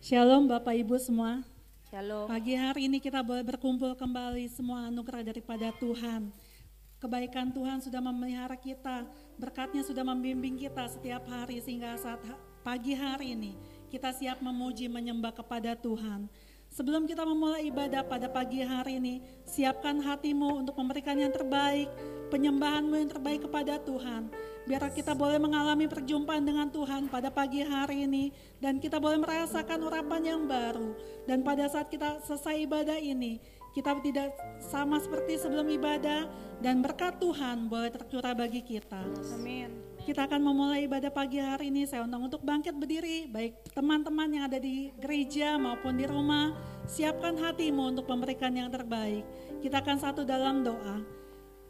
Shalom Bapak Ibu semua. Shalom. Pagi hari ini kita boleh berkumpul kembali, semua anugerah daripada Tuhan. Kebaikan Tuhan sudah memelihara kita, berkatnya sudah membimbing kita setiap hari sehingga saat pagi hari ini kita siap memuji menyembah kepada Tuhan. Sebelum kita memulai ibadah pada pagi hari ini, siapkan hatimu untuk memberikan yang terbaik, penyembahanmu yang terbaik kepada Tuhan. Biar kita boleh mengalami perjumpaan dengan Tuhan pada pagi hari ini dan kita boleh merasakan urapan yang baru. Dan pada saat kita selesai ibadah ini, kita tidak sama seperti sebelum ibadah dan berkat Tuhan boleh tercurah bagi kita. Amin. Kita akan memulai ibadah pagi hari ini. Saya undang untuk bangkit berdiri, baik teman-teman yang ada di gereja maupun di rumah. Siapkan hatimu untuk memberikan yang terbaik. Kita akan satu dalam doa.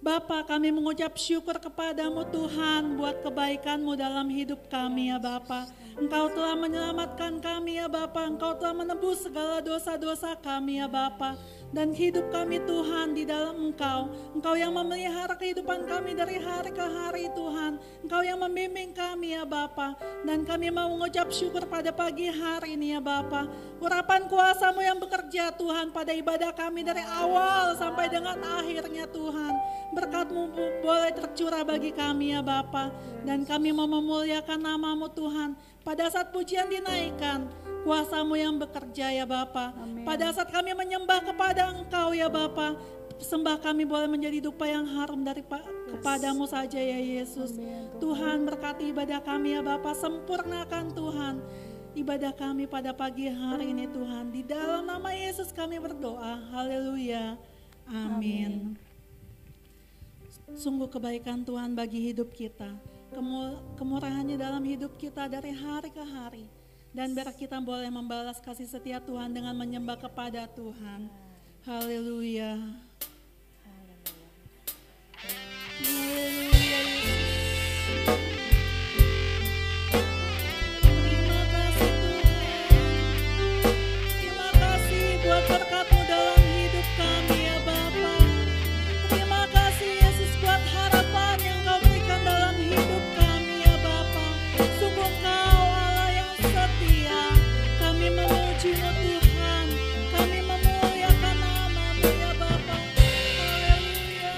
Bapa, kami mengucap syukur kepadamu Tuhan buat kebaikan-Mu dalam hidup kami ya Bapa. Engkau telah menyelamatkan kami ya Bapa, Engkau telah menebus segala dosa-dosa kami ya Bapa. Dan hidup kami Tuhan di dalam Engkau. Engkau yang memelihara kehidupan kami dari hari ke hari Tuhan. Engkau yang membimbing kami ya Bapa. Dan kami mau mengucap syukur pada pagi hari ini ya Bapa. Urapan kuasa-Mu yang bekerja Tuhan pada ibadah kami dari awal sampai dengan akhirnya Tuhan. Berkat-Mu boleh tercurah bagi kami ya Bapa. Dan kami mau memuliakan nama-Mu Tuhan. Pada saat pujian dinaikkan, kuasa-Mu yang bekerja ya Bapa. Amin. Pada saat kami menyembah kepada Engkau ya Bapa, sembah kami boleh menjadi dupa yang harum dari kepadamu saja ya Yesus. Amin, Tuhan berkati ibadah kami ya Bapa, sempurnakan Tuhan ibadah kami pada pagi hari ini Tuhan. Di dalam nama Yesus kami berdoa, haleluya, amin. Sungguh kebaikan Tuhan bagi hidup kita, kemurahannya dalam hidup kita dari hari ke hari. Dan biar kita boleh membalas kasih setia Tuhan dengan menyembah kepada Tuhan. Haleluya. Haleluya. Terima kasih Tuhan. Terima kasih buat berkat-Mu dalam hidup kami ya Bapa. Terima kasih Yesus buat harapan yang Kau berikan dalam hidup kami ya Bapa. Sungguh Engkau Allah yang setia. Kami memuji-Mu Tuhan. Kami memuliakan nama-Mu ya Bapa. Haleluya.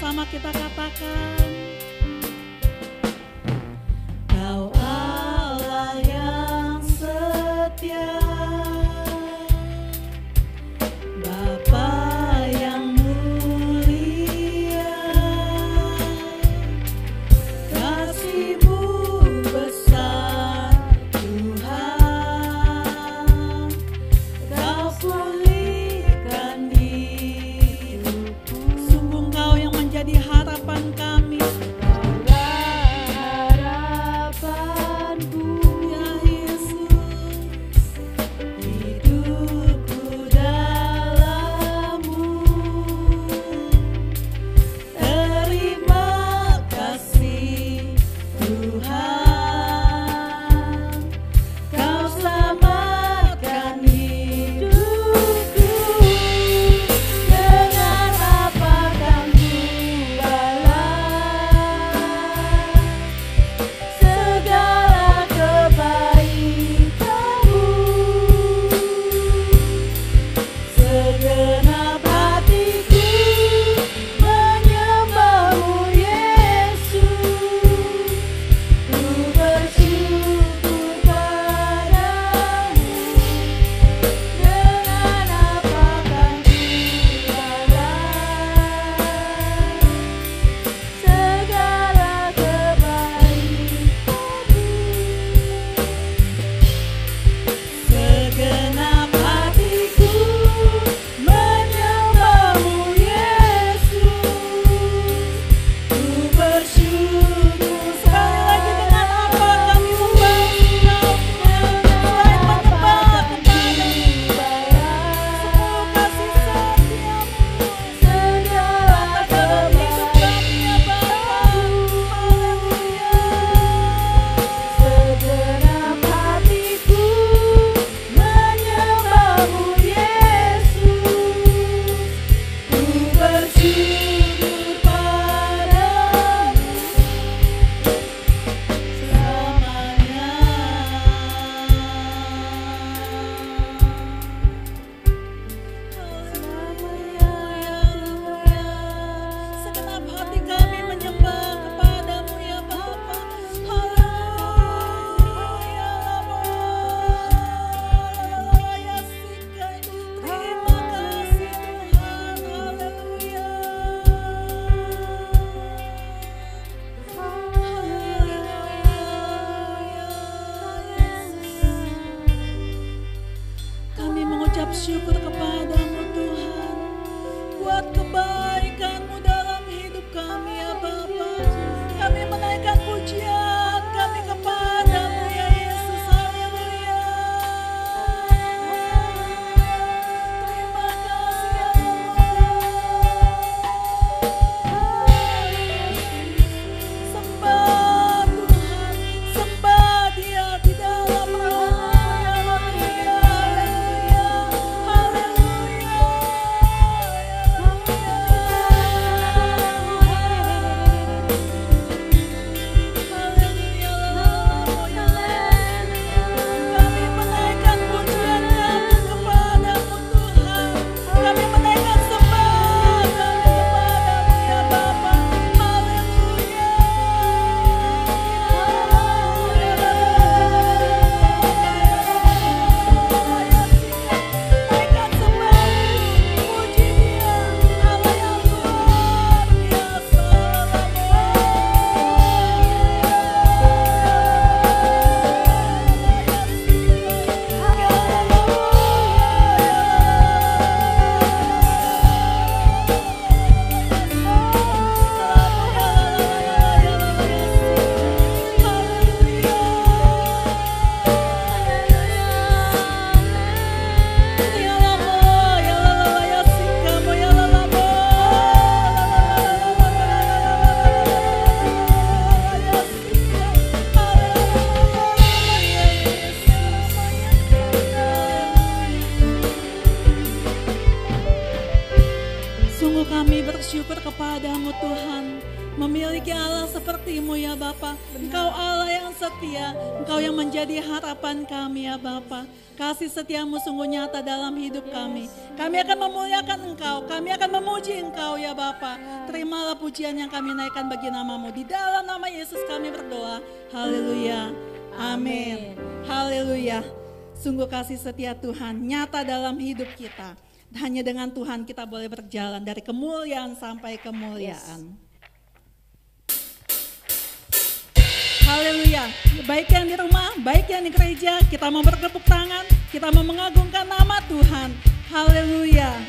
bersama-sama kita katakan, Kau Allah yang setia, Bapa yang mulia, kasih-Mu besar Tuhan, Kau pulihkan hidupku. Sungguh Engkau yang menjadi harapan kami. Harapanku ya Yesus, hidupku dalam-Mu. Terima kasih Tuhan, Kau selamatkan hidupku. Dengan apa kan ku balas segala kebaikan-Mu. Segenap hatiku menyembah-Mu Yesus, ku bersyukur padamu. Dengan apa kan ku balas segala kebaikan-Mu. Segenap hatiku menyembah-Mu Yesus, ku bersyukur. Sekali lagi, dengan apa kami membalas Engkau Tuhan, selain menyembah kepada-Mu. Semua kasih setia-Mu segala dalam hidup kami ya Bapa. Haleluya. Segenap hatiku menyembah-Mu Yesus, ku bersyukur padamu selamanya. Segenap hati kami menyembah kepada-Mu ya Bapa. Haleluya. Haleluya. Terima kasih Tuhan. Haleluya. Kami mengucap syukur kepada-Mu Tuhan, buat kebaikan-Mu dalam hidup kami ya Bapa. Kami menaikkan pujian kami kepada-Mu ya Yesus. Haleluya. Terima kasih ya Allah. Sembah Tuhan, sembah Dia di dalam roh-Mu. Haleluya. Haleluya. Kami menaikkan pujian kami kepada-Mu Tuhan. Kami menaikkan sembah kami kepada-Mu ya Bapa. Haleluya. Naikkan sembah, puji Dia, Allah yang luar biasa. Sungguh kami bersyukur kepada-Mu Tuhan, memiliki Allah seperti-Mu ya Bapa. Engkau Allah yang setia, Engkau yang menjadi harapan kami ya Bapa. Kasih setia-Mu sungguh nyata dalam hidup kami. Kami akan memuliakan Engkau, kami akan memuji Engkau ya Bapa. Terimalah pujian yang kami naikkan bagi nama-Mu. Di dalam nama Yesus kami berdoa. Haleluya. Amin. Haleluya. Sungguh kasih setia Tuhan nyata dalam hidup kita. Hanya dengan Tuhan kita boleh berjalan dari kemuliaan sampai kemuliaan. Haleluya. Baik yang di rumah, baik yang di gereja, kita mau bertepuk tangan, kita mau mengagungkan nama Tuhan. Haleluya.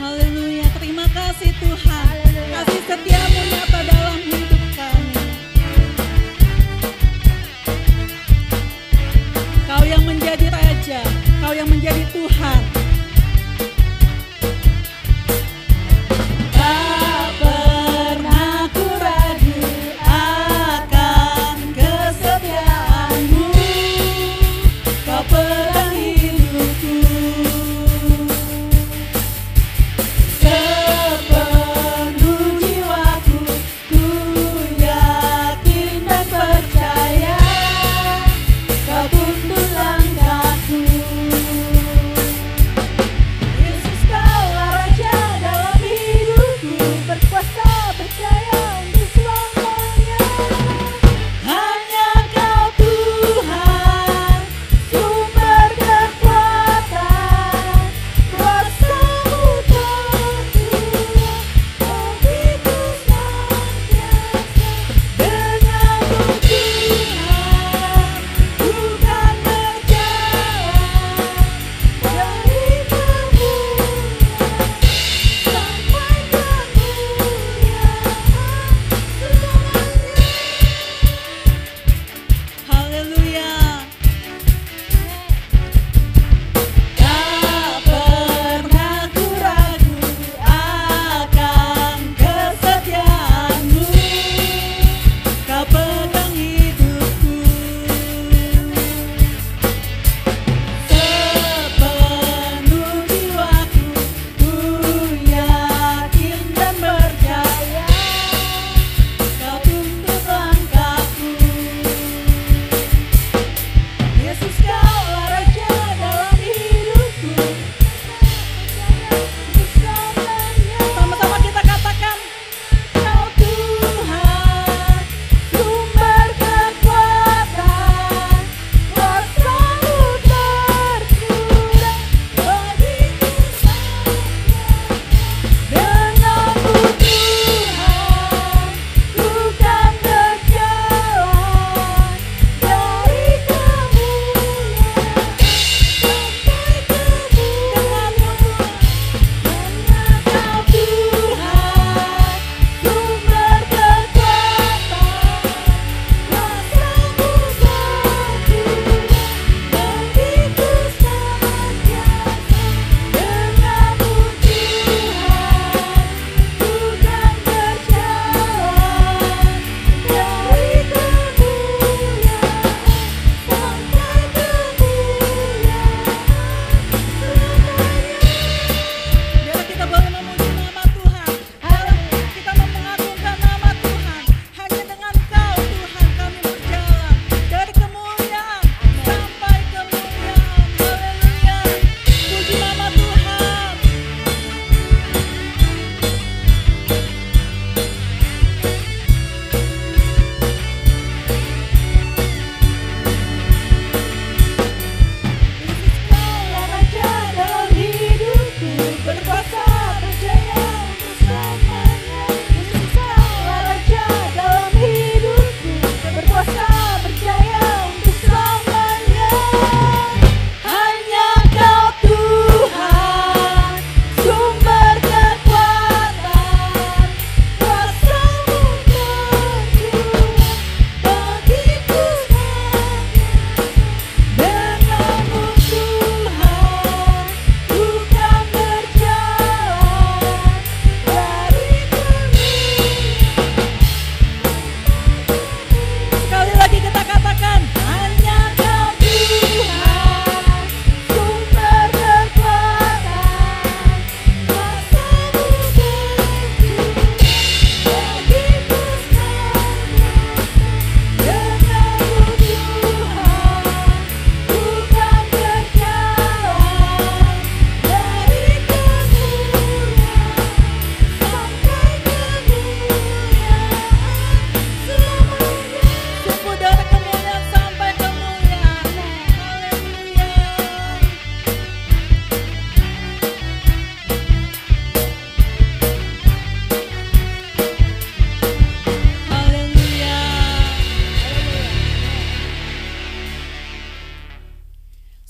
Haleluya. Terima kasih Tuhan. Kasih setia-Mu nyata dalam hidup kami. Kau yang menjadi Raja, Kau yang menjadi Tuhan.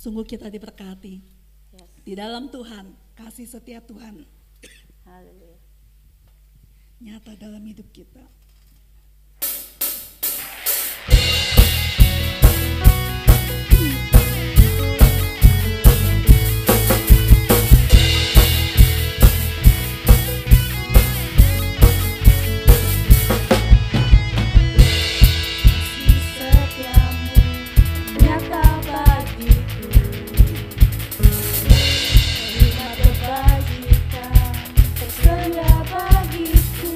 Sungguh kita diberkati. Yes. Di dalam Tuhan, kasih setia Tuhan Haleluya. nyata dalam hidup kita. Tersedia bagiku.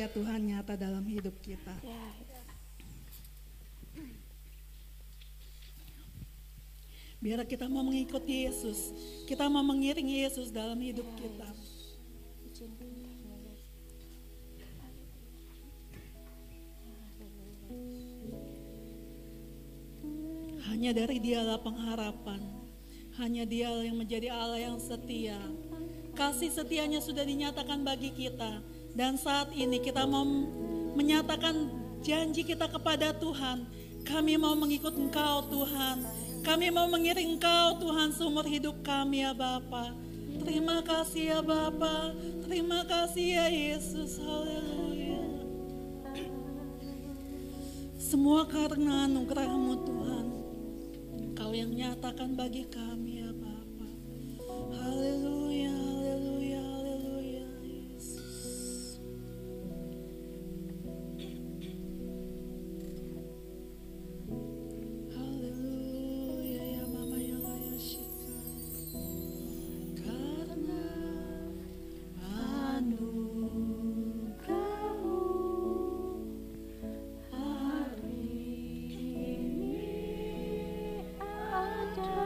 karya Tuhan nyata dalam hidup kita. Biar kita mau mengikuti Yesus, kita mau mengiringi Yesus dalam hidup kita. Hanya dari Dialah pengharapan, hanya Dialah yang menjadi Allah yang setia. Kasih setianya sudah dinyatakan bagi kita, dan saat ini kita mau menyatakan janji kita kepada Tuhan. Kami mau mengikut Engkau Tuhan, kami mau mengiring Engkau Tuhan seumur hidup kami ya Bapa. Terima kasih ya Bapa, terima kasih ya Yesus, haleluya. Semua karena anugerah-Mu Tuhan, Engkau yang nyatakan bagi kami ya Bapa. Haleluya, haleluya, haleluya Yesus. Haleluya ya Mama ya Laya Shika. Karena anugerah-Mu hari ini ada.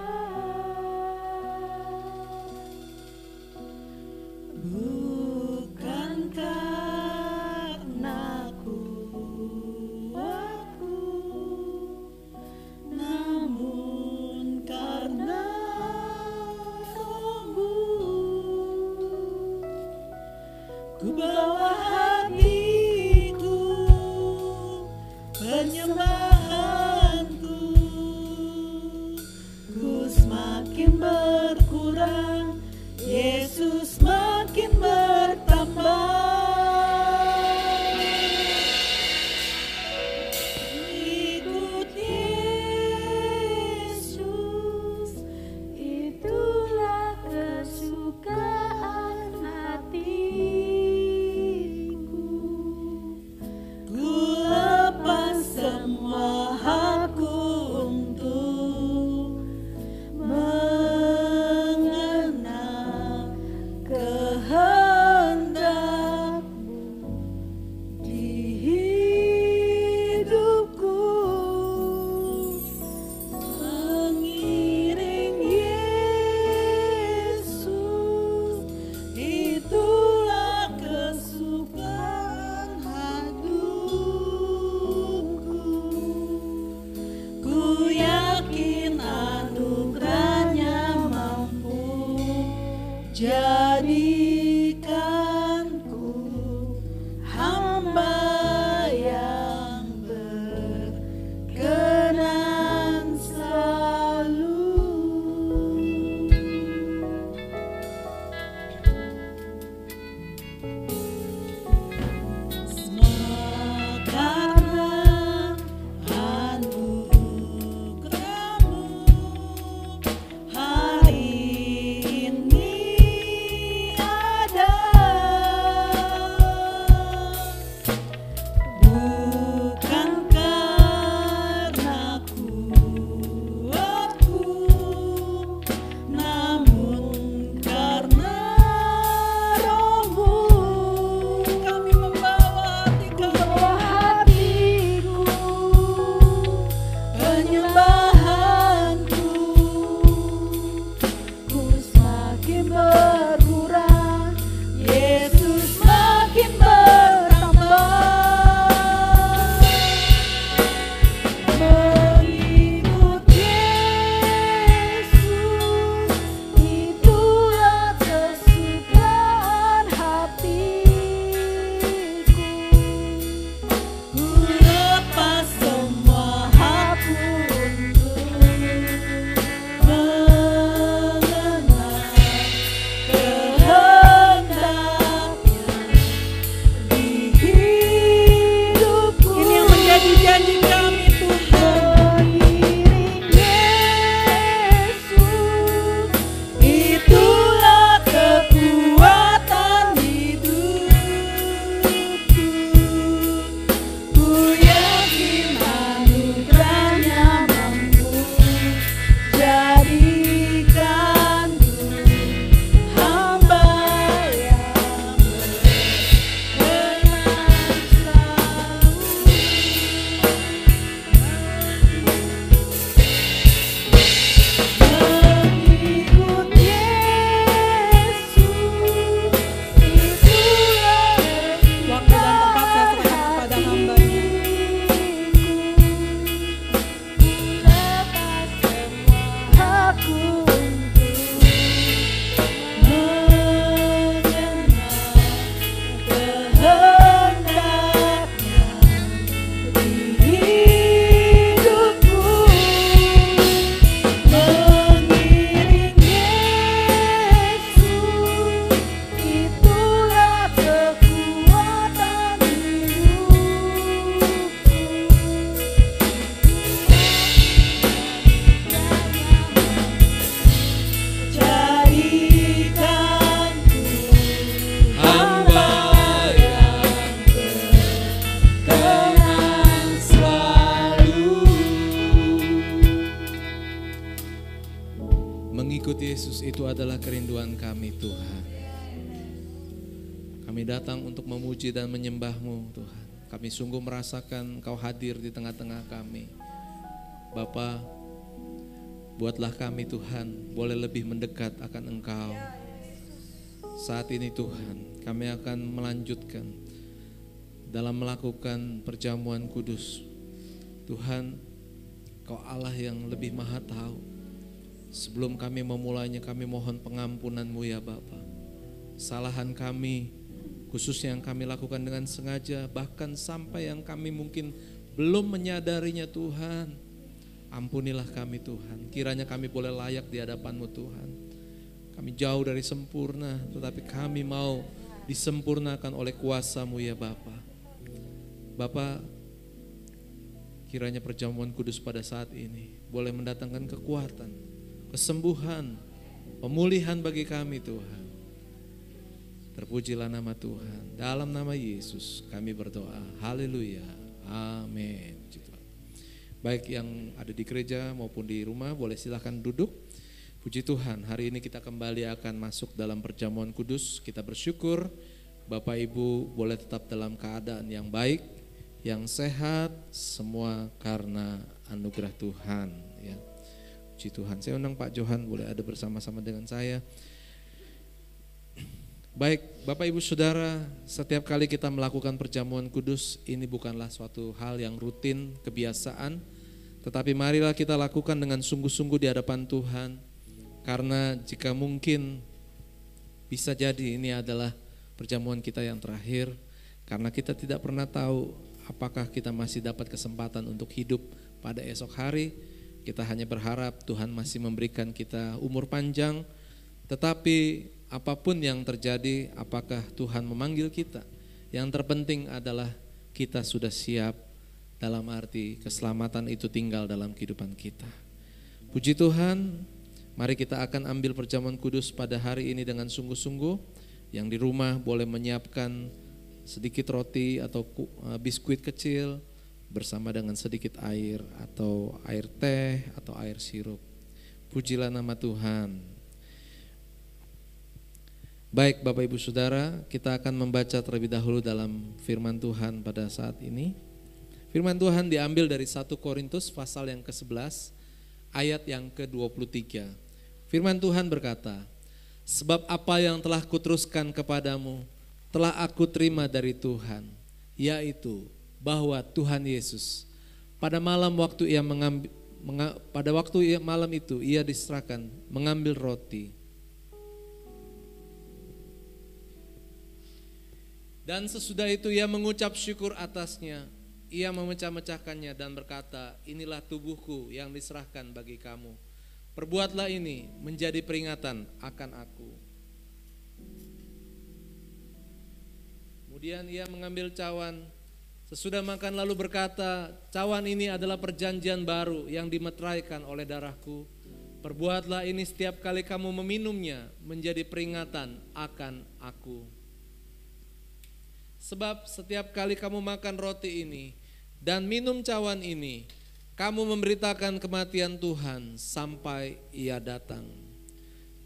Bukan karena kuatku, namun karena Roh-Mu. Ku bawa hatiku, penyembahanku, ku semakin berkurang, Yesus makin bertambah. Ikut Yesus, itulah kesukaan hatiku. Ku lepas semua hakku untuk mengenal kehendak-Mu di hidupku. Mengiring Yesus, itulah kesukaan hidupku. Ku yakin anugerah-Nya mampu jadikanku hamba yang berkenan selalu. Semua karena anugerah-Mu hari ini ada. Bukan karena kuatku, namun karena Roh-Mu. Kami membawa hatiku, penyembahanku, ku semakin berkurang, Yesus makin bertambah. Mengikut Yesus, itulah kesukaan hatiku. Ku lepas semua hakku untuk mengikut Yesus itu adalah kerinduan kami Tuhan. Kami datang untuk memuji dan menyembah-Mu Tuhan. Kami sungguh merasakan Engkau hadir di tengah-tengah kami. Bapa, buatlah kami Tuhan boleh lebih mendekat akan Engkau. Saat ini Tuhan, kami akan melanjutkan dalam melakukan perjamuan kudus. Tuhan, Kau Allah yang lebih maha tahu. Sebelum kami memulainya, kami mohon pengampunan-Mu ya Bapa. Kesalahan kami, khususnya yang kami lakukan dengan sengaja, bahkan sampai yang kami mungkin belum menyadarinya Tuhan. Ampunilah kami Tuhan, kiranya kami boleh layak di hadapan-Mu Tuhan. Kami jauh dari sempurna, tetapi kami mau disempurnakan oleh kuasa-Mu ya Bapa. Bapa, kiranya perjamuan kudus pada saat ini boleh mendatangkan kekuatan, kesembuhan, pemulihan bagi kami Tuhan. Terpujilah nama Tuhan. Dalam nama Yesus kami berdoa. Haleluya. Amin. Baik yang ada di gereja maupun di rumah boleh silahkan duduk. Puji Tuhan, hari ini kita kembali akan masuk dalam perjamuan kudus. Kita bersyukur Bapak Ibu boleh tetap dalam keadaan yang baik, yang sehat, semua karena anugerah Tuhan ya. Puji Tuhan. Saya undang Pak Johan boleh ada bersama-sama dengan saya. Baik, Bapak Ibu Saudara, setiap kali kita melakukan perjamuan kudus, ini bukanlah suatu hal yang rutin, kebiasaan, tetapi marilah kita lakukan dengan sungguh-sungguh di hadapan Tuhan. Karena jika mungkin bisa jadi ini adalah perjamuan kita yang terakhir, karena kita tidak pernah tahu apakah kita masih dapat kesempatan untuk hidup pada esok hari. Kita hanya berharap Tuhan masih memberikan kita umur panjang, tetapi apapun yang terjadi, apakah Tuhan memanggil kita, yang terpenting adalah kita sudah siap, dalam arti keselamatan itu tinggal dalam kehidupan kita. Puji Tuhan, mari kita akan ambil perjamuan kudus pada hari ini dengan sungguh-sungguh. Yang di rumah boleh menyiapkan sedikit roti atau biskuit kecil, bersama dengan sedikit air atau air teh atau air sirup. Pujilah nama Tuhan. Baik Bapak Ibu Saudara, kita akan membaca terlebih dahulu dalam firman Tuhan pada saat ini. Firman Tuhan diambil dari 1 Korintus pasal yang ke-11 ayat yang ke-23. Firman Tuhan berkata, sebab apa yang telah kuteruskan kepadamu telah aku terima dari Tuhan, yaitu bahwa Tuhan Yesus pada malam waktu malam itu ia diserahkan mengambil roti dan sesudah itu ia mengucap syukur atasnya, ia memecah-mecahkannya dan berkata, inilah tubuhku yang diserahkan bagi kamu, perbuatlah ini menjadi peringatan akan aku. Kemudian ia mengambil cawan sesudah makan lalu berkata, cawan ini adalah perjanjian baru yang dimeteraikan oleh darahku. Perbuatlah ini setiap kali kamu meminumnya menjadi peringatan akan aku. Sebab setiap kali kamu makan roti ini dan minum cawan ini, kamu memberitakan kematian Tuhan sampai ia datang.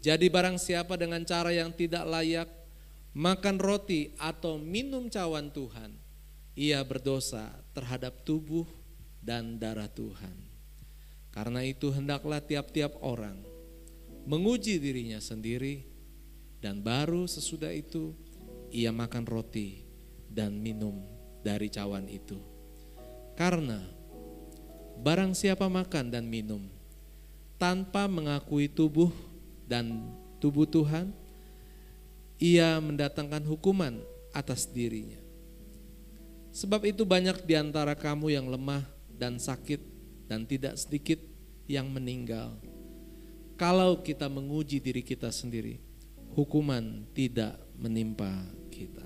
Jadi barang siapa dengan cara yang tidak layak makan roti atau minum cawan Tuhan, ia berdosa terhadap tubuh dan darah Tuhan. Karena itu hendaklah tiap-tiap orang menguji dirinya sendiri, dan baru sesudah itu ia makan roti dan minum dari cawan itu. Karena barang siapa makan dan minum tanpa mengakui tubuh dan tubuh Tuhan, ia mendatangkan hukuman atas dirinya. Sebab itu banyak di antara kamu yang lemah dan sakit, dan tidak sedikit yang meninggal. Kalau kita menguji diri kita sendiri, hukuman tidak menimpa kita.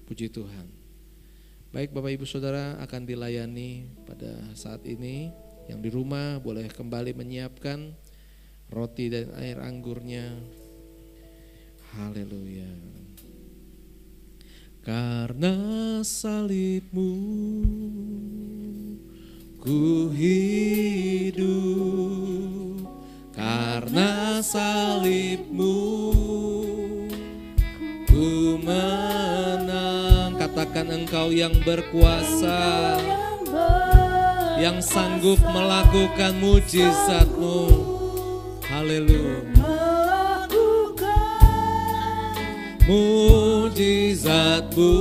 Puji Tuhan. Baik Bapak Ibu Saudara, akan dilayani pada saat ini. Yang di rumah boleh kembali menyiapkan roti dan air anggurnya. Haleluya. Karena salibmu ku hidup, karena karena salibmu ku menang. Katakan engkau yang berkuasa, yang sanggup melakukan mujizatmu. Haleluya. Mujizatmu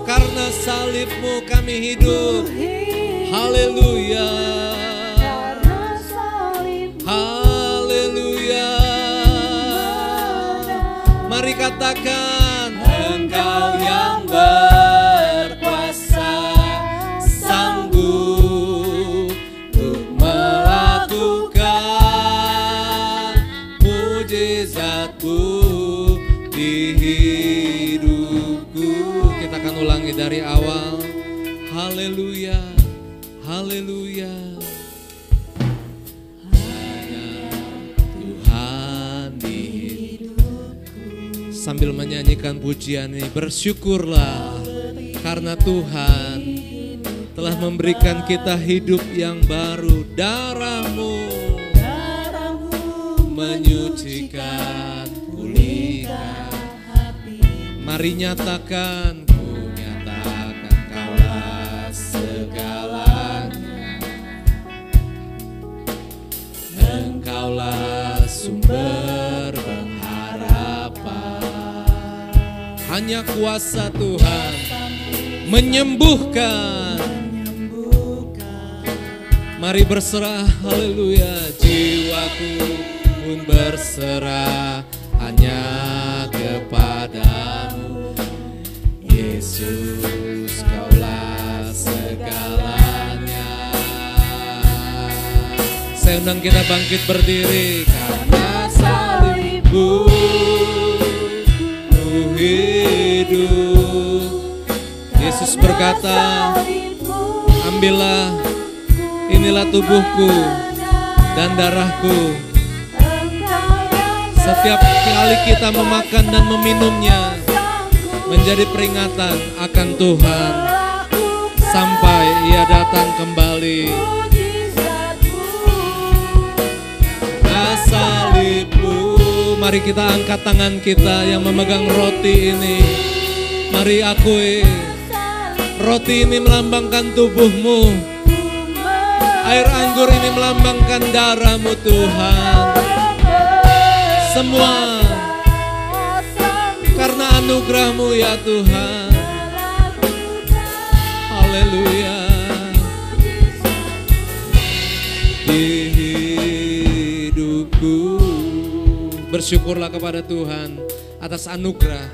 karena salibmu kami hidup. Haleluya. Haleluya. Mari katakan, engkau yang berkuasa, sanggup untuk melakukan mujizatmu di hidupku. Kita akan ulangi dari awal. Haleluya, haleluya. Hanya Tuhan di hidupku. Sambil menyanyikan pujian ini, bersyukurlah karena Tuhan telah memberikan kita hidup yang baru. Darah-Mu menyucikan, pulihkan hati. Mari nyatakan, ku nyatakan Kaulah segalanya. Engkaulah sumber pengharapan. Hanya kuasa Tuhan menyembuhkan. Mari berserah, haleluya. Jiwaku pun berserah hanya kepadamu, Yesus, Kaulah segalanya. Saya undang kita bangkit berdiri. Karena salibmu ku hidup. Yesus berkata, ambillah, inilah tubuhku dan darahku. Setiap kali kita memakan dan meminumnya, menjadi peringatan akan Tuhan sampai Ia datang kembali. Salibmu. Mari kita angkat tangan kita yang memegang roti ini. Mari akui, roti ini melambangkan tubuh-Mu. Air anggur ini melambangkan darah-Mu Tuhan. Semua karena anugerah-Mu ya Tuhan. Haleluya. Di hidupku bersyukurlah kepada Tuhan atas anugerah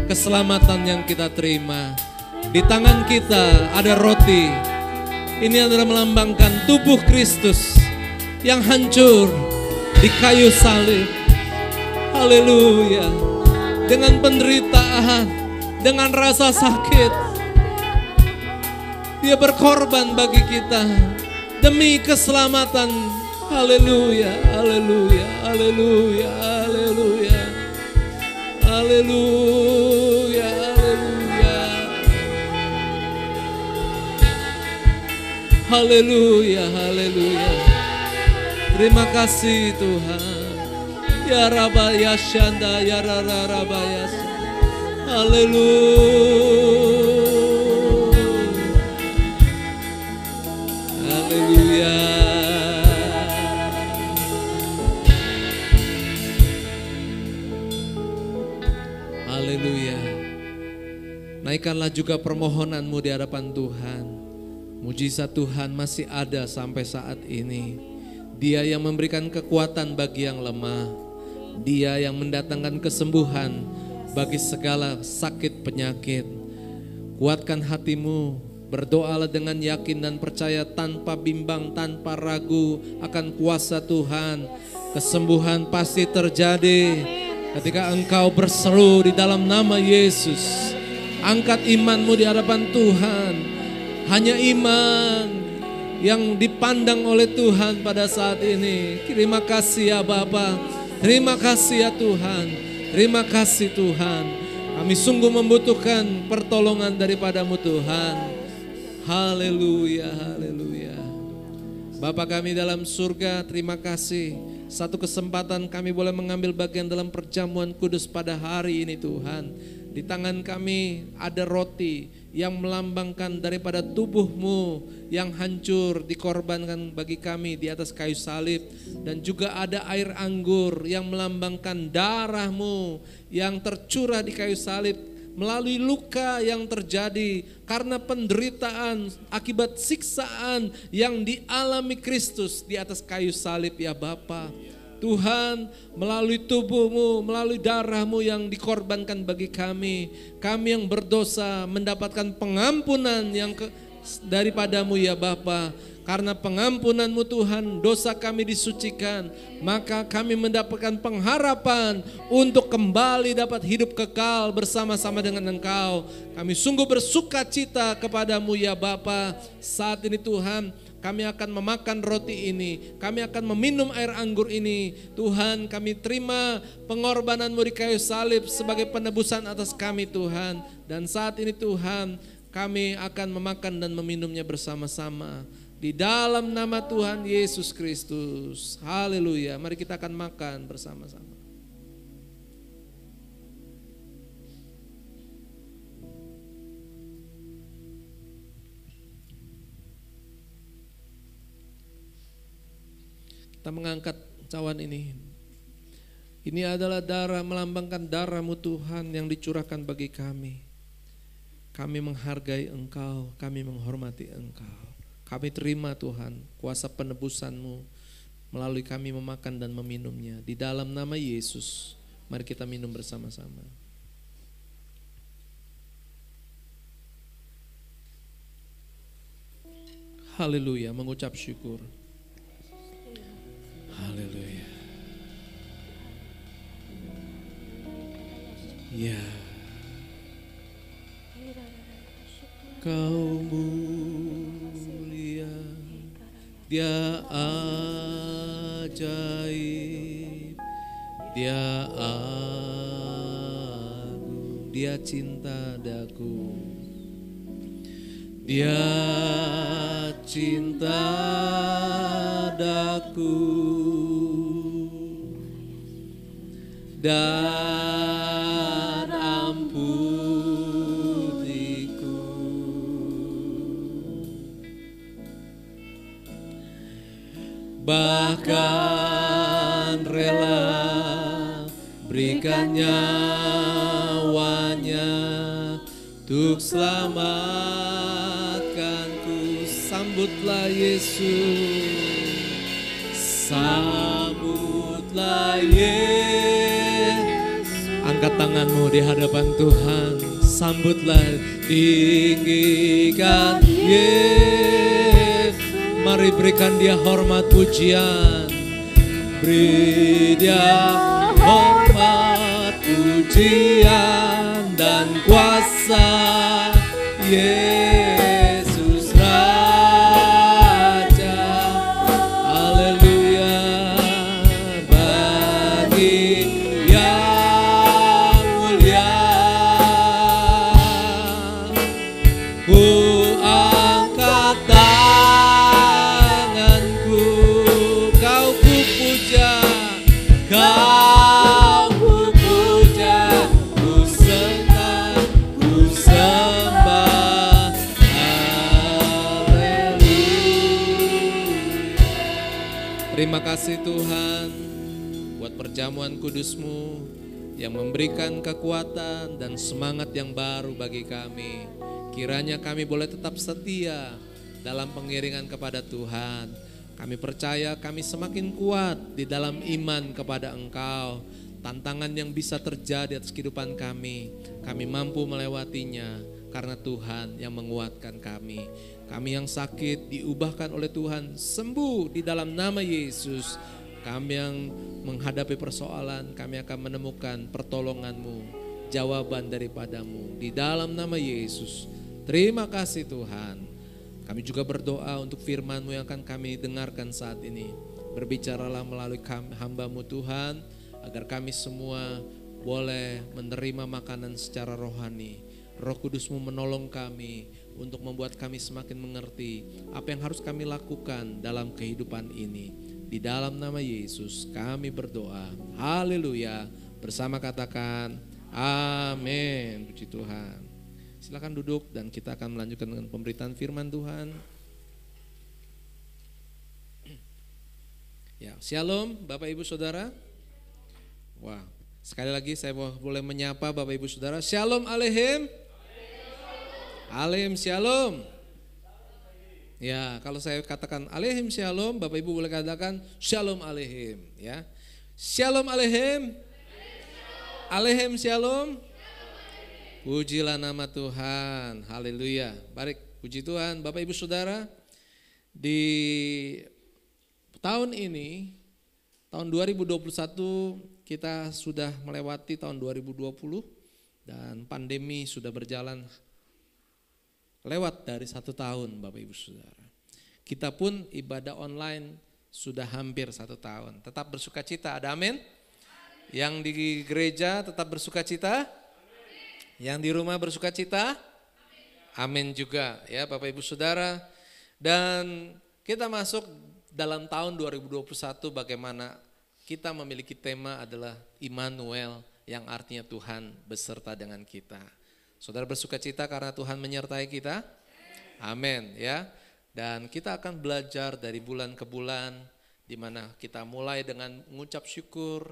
keselamatan yang kita terima. Di tangan kita ada roti. Ini adalah melambangkan tubuh Kristus yang hancur di kayu salib. Haleluya. Dengan penderitaan, dengan rasa sakit, Dia berkorban bagi kita demi keselamatan. Haleluya, haleluya, haleluya, haleluya, haleluya, haleluya, haleluya, haleluya. Terima kasih Tuhan. Ya Rabba ya Shanda ya Rara Rabba ya. Haleluya, haleluya. Haleluya. Naikkanlah juga permohonanmu di hadapan Tuhan. Mujizat Tuhan masih ada sampai saat ini. Dia yang memberikan kekuatan bagi yang lemah. Dia yang mendatangkan kesembuhan bagi segala sakit penyakit. Kuatkan hatimu, berdoalah dengan yakin dan percaya tanpa bimbang, tanpa ragu akan kuasa Tuhan. Kesembuhan pasti terjadi ketika engkau berseru di dalam nama Yesus. Angkat imanmu di hadapan Tuhan. Hanya iman yang dipandang oleh Tuhan pada saat ini. Terima kasih ya Bapa. Terima kasih ya Tuhan. Terima kasih Tuhan. Kami sungguh membutuhkan pertolongan daripada-Mu Tuhan. Haleluya, haleluya. Bapa kami dalam surga, terima kasih. Satu kesempatan kami boleh mengambil bagian dalam perjamuan kudus pada hari ini Tuhan. Di tangan kami ada roti yang melambangkan daripada tubuh-Mu yang hancur dikorbankan bagi kami di atas kayu salib. Dan juga ada air anggur yang melambangkan darah-Mu yang tercurah di kayu salib melalui luka yang terjadi karena penderitaan akibat siksaan yang dialami Kristus di atas kayu salib ya Bapa. Tuhan, melalui tubuh-Mu, melalui darah-Mu yang dikorbankan bagi kami yang berdosa mendapatkan pengampunan yang daripada-Mu ya Bapa. Karena pengampunan-Mu Tuhan, dosa kami disucikan, maka kami mendapatkan pengharapan untuk kembali dapat hidup kekal bersama-sama dengan Engkau. Kami sungguh bersuka cita kepada-Mu ya Bapa. Saat ini Tuhan, kami akan memakan roti ini, kami akan meminum air anggur ini. Tuhan, kami terima pengorbanan-Mu di kayu salib sebagai penebusan atas kami Tuhan. Dan saat ini Tuhan, kami akan memakan dan meminumnya bersama-sama. Di dalam nama Tuhan Yesus Kristus. Haleluya. Mari kita akan makan bersama-sama. Kita mengangkat cawan ini. Ini adalah darah, melambangkan darah-Mu Tuhan yang dicurahkan bagi kami. Kami menghargai Engkau, kami menghormati Engkau. Kami terima Tuhan kuasa penebusan-Mu melalui kami memakan dan meminumnya. Di dalam nama Yesus, mari kita minum bersama-sama. Haleluya, mengucap syukur. Haleluya. Ya. Kau mulia, Dia ajaib, Dia agung, Dia cinta daku, Dia cinta daku, dan ampuniku. Bahkan rela berikan nyawanya untuk selamatkanku. Sambutlah Yesus, sambutlah Yesus. Angkat tanganmu di hadapan Tuhan, sambutlah, tinggikan Yesus. Mari berikan Dia hormat pujian, beri Dia hormat pujian dan kuasa. Yesus Raja, haleluya, bagi yang mulia. Ku angkat tanganku, kau ku puja, kau ku puja, ku senang, ku sembah. Haleluya. Terima kasih Tuhan buat perjamuan kudus-Mu yang memberikan kekuatan dan semangat yang baru bagi kami. Kiranya kami boleh tetap setia dalam pengiringan kepada Tuhan. Kami percaya kami semakin kuat di dalam iman kepada Engkau. Tantangan yang bisa terjadi atas kehidupan kami mampu melewatinya karena Tuhan yang menguatkan kami. Kami yang sakit diubahkan oleh Tuhan sembuh di dalam nama Yesus. Kami yang menghadapi persoalan, kami akan menemukan pertolongan-Mu, jawaban daripada-Mu di dalam nama Yesus. Terima kasih Tuhan. Kami juga berdoa untuk firman-Mu yang akan kami dengarkan saat ini. Berbicaralah melalui hamba-Mu Tuhan, agar kami semua boleh menerima makanan secara rohani. Roh Kudus-Mu menolong kami untuk membuat kami semakin mengerti apa yang harus kami lakukan dalam kehidupan ini. Di dalam nama Yesus kami berdoa. Haleluya. Bersama katakan amin. Puji Tuhan. Silakan duduk dan kita akan melanjutkan dengan pemberitaan firman Tuhan. Ya, shalom Bapak Ibu Saudara. Wah, sekali lagi saya boleh menyapa Bapak Ibu Saudara. Shalom aleihim. Aleihim shalom. Ya, kalau saya katakan aleihim shalom, Bapak Ibu boleh katakan shalom aleihim. Ya, shalom aleihim. Aleihim shalom. Pujilah nama Tuhan. Haleluya. Baik, puji Tuhan. Bapak Ibu Saudara, di tahun ini, tahun 2021 kita sudah melewati tahun 2020 dan pandemi sudah berjalan lewat dari 1 tahun Bapak Ibu Saudara. Kita pun ibadah online sudah hampir 1 tahun. Tetap bersuka cita, ada amin? Yang di gereja tetap bersuka cita? Yang di rumah bersuka cita? Amin juga ya Bapak Ibu Saudara. Dan kita masuk dalam tahun 2021 bagaimana kita memiliki tema adalah Immanuel yang artinya Tuhan beserta dengan kita. Saudara bersuka cita karena Tuhan menyertai kita? Amin ya. Dan kita akan belajar dari bulan ke bulan di mana kita mulai dengan mengucap syukur,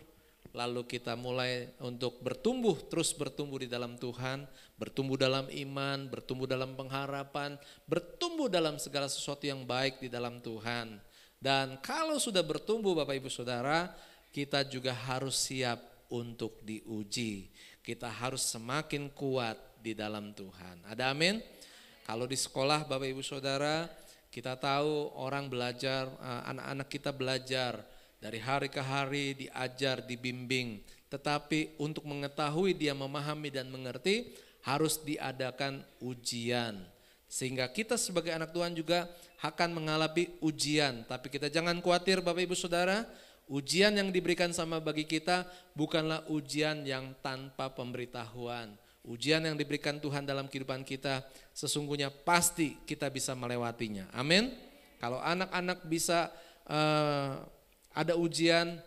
lalu kita mulai untuk bertumbuh, terus bertumbuh di dalam Tuhan, bertumbuh dalam iman, bertumbuh dalam pengharapan, bertumbuh dalam segala sesuatu yang baik di dalam Tuhan. Dan kalau sudah bertumbuh Bapak Ibu Saudara, kita juga harus siap untuk diuji. Kita harus semakin kuat di dalam Tuhan. Ada amin? Kalau di sekolah Bapak Ibu Saudara, kita tahu orang belajar, anak-anak kita belajar dari hari ke hari, diajar, dibimbing. Tetapi untuk mengetahui dia memahami dan mengerti, harus diadakan ujian. Sehingga kita sebagai anak Tuhan juga akan mengalami ujian. Tapi kita jangan khawatir Bapak Ibu Saudara, ujian yang diberikan sama bagi kita bukanlah ujian yang tanpa pemberitahuan. Ujian yang diberikan Tuhan dalam kehidupan kita sesungguhnya pasti kita bisa melewatinya. Amin. Kalau anak-anak bisa ada ujian,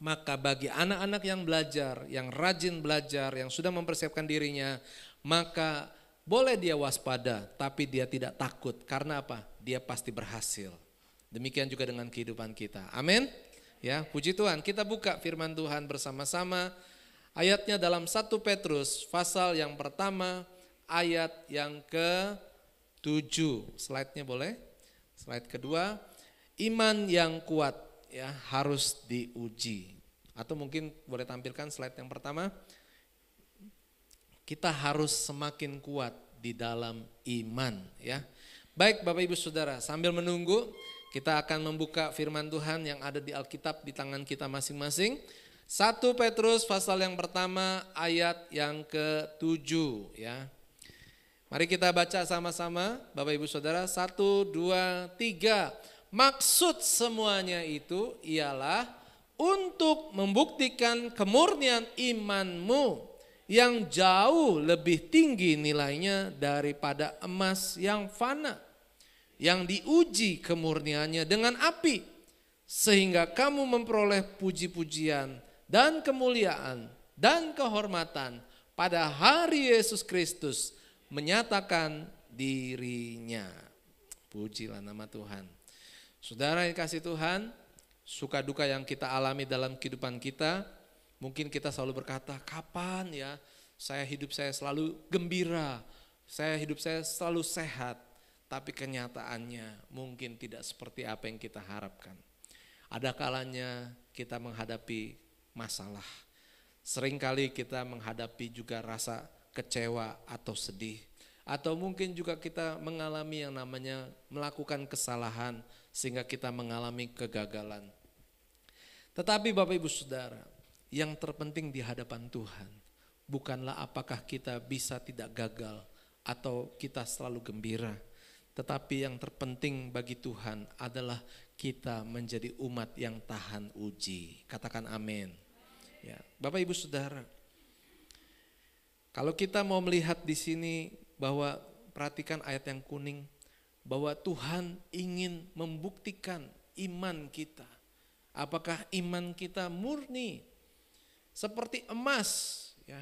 maka bagi anak-anak yang belajar, yang rajin belajar, yang sudah mempersiapkan dirinya, maka boleh dia waspada, tapi dia tidak takut. Karena apa? Dia pasti berhasil. Demikian juga dengan kehidupan kita. Amin. Ya, puji Tuhan. Kita buka firman Tuhan bersama-sama. Ayatnya dalam 1 Petrus pasal yang pertama, ayat yang ke-7. Slide-nya boleh? Slide kedua. Iman yang kuat ya harus diuji. Atau mungkin boleh tampilkan slide yang pertama. Kita harus semakin kuat di dalam iman ya. Baik Bapak Ibu Saudara, sambil menunggu kita akan membuka firman Tuhan yang ada di Alkitab di tangan kita masing-masing. 1 Petrus pasal yang pertama ayat yang ke-7 ya. Mari kita baca sama-sama Bapak Ibu Saudara, 1, 2, 3. Maksud semuanya itu ialah untuk membuktikan kemurnian imanmu yang jauh lebih tinggi nilainya daripada emas yang fana, yang diuji kemurniannya dengan api, sehingga kamu memperoleh puji-pujian dan kemuliaan dan kehormatan pada hari Yesus Kristus menyatakan dirinya. Pujilah nama Tuhan. Saudara yang kasih Tuhan, suka duka yang kita alami dalam kehidupan kita, mungkin kita selalu berkata, kapan ya hidup saya selalu gembira, hidup saya selalu sehat. Tapi kenyataannya mungkin tidak seperti apa yang kita harapkan. Ada kalanya kita menghadapi masalah. Seringkali kita menghadapi juga rasa kecewa atau sedih. Atau mungkin juga kita mengalami yang namanya melakukan kesalahan sehingga kita mengalami kegagalan. Tetapi Bapak Ibu Saudara, yang terpenting di hadapan Tuhan bukanlah apakah kita bisa tidak gagal atau kita selalu gembira. Tetapi yang terpenting bagi Tuhan adalah kita menjadi umat yang tahan uji. Katakan amin. Ya, Bapak Ibu Saudara, kalau kita mau melihat di sini bahwa perhatikan ayat yang kuning, bahwa Tuhan ingin membuktikan iman kita. Apakah iman kita murni? Seperti emas, ya.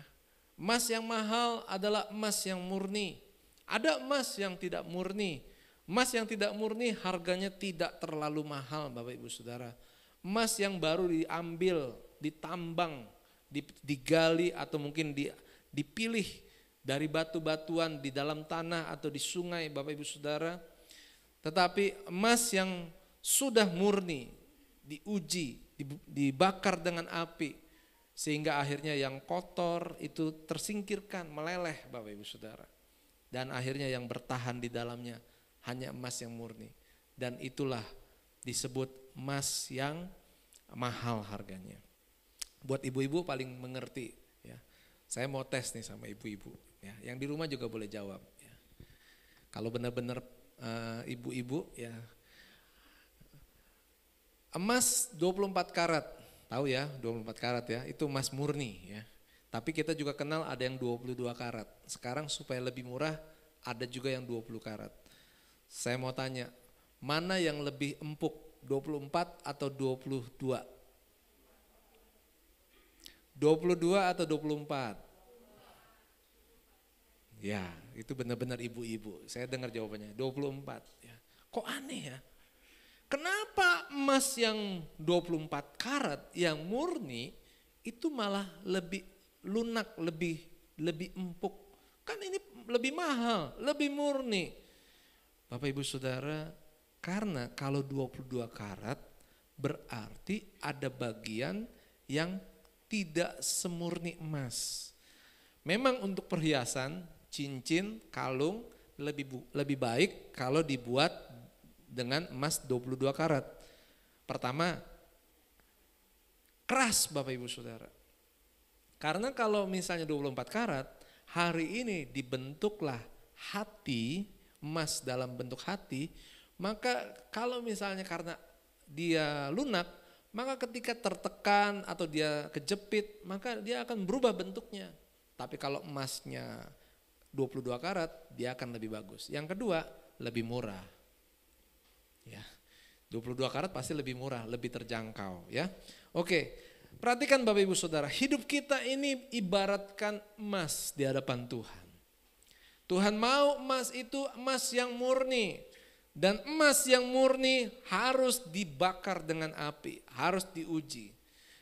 Emas yang mahal adalah emas yang murni. Ada emas yang tidak murni. Emas yang tidak murni harganya tidak terlalu mahal, Bapak Ibu Saudara. Emas yang baru diambil, ditambang, digali atau mungkin dipilih dari batu-batuan di dalam tanah atau di sungai, Bapak Ibu Saudara. Tetapi emas yang sudah murni, diuji, dibakar dengan api, sehingga akhirnya yang kotor itu tersingkirkan, meleleh, Bapak Ibu Saudara. Dan akhirnya yang bertahan di dalamnya hanya emas yang murni. Dan itulah disebut emas yang mahal harganya. Buat ibu-ibu paling mengerti, ya. Saya mau tes nih sama ibu-ibu, ya. Yang di rumah juga boleh jawab, ya. Kalau benar-benar ibu-ibu, ya, emas 24 karat, tahu ya 24 karat ya, itu emas murni ya. Tapi kita juga kenal ada yang 22 karat. Sekarang supaya lebih murah ada juga yang 20 karat. Saya mau tanya, mana yang lebih empuk, 24 atau 22? 22 atau 24? Ya, itu benar-benar ibu-ibu. Saya dengar jawabannya, 24. Ya. Kok aneh ya? Kenapa emas yang 24 karat yang murni itu malah lebih lunak, lebih empuk? Kan ini lebih mahal, lebih murni. Bapak Ibu Saudara, karena kalau 22 karat berarti ada bagian yang tidak semurni emas. Memang untuk perhiasan, cincin, kalung lebih baik kalau dibuat dengan emas 22 karat. Pertama, keras Bapak Ibu Saudara. Karena kalau misalnya 24 karat, hari ini dibentuklah hati, emas dalam bentuk hati, maka kalau misalnya karena dia lunak, maka ketika tertekan atau dia kejepit, maka dia akan berubah bentuknya. Tapi kalau emasnya 22 karat, dia akan lebih bagus. Yang kedua, lebih murah. Ya, 22 karat pasti lebih murah, lebih terjangkau ya. Oke, perhatikan Bapak Ibu Saudara, hidup kita ini ibaratkan emas di hadapan Tuhan. Tuhan mau emas itu emas yang murni. Dan emas yang murni harus dibakar dengan api, harus diuji.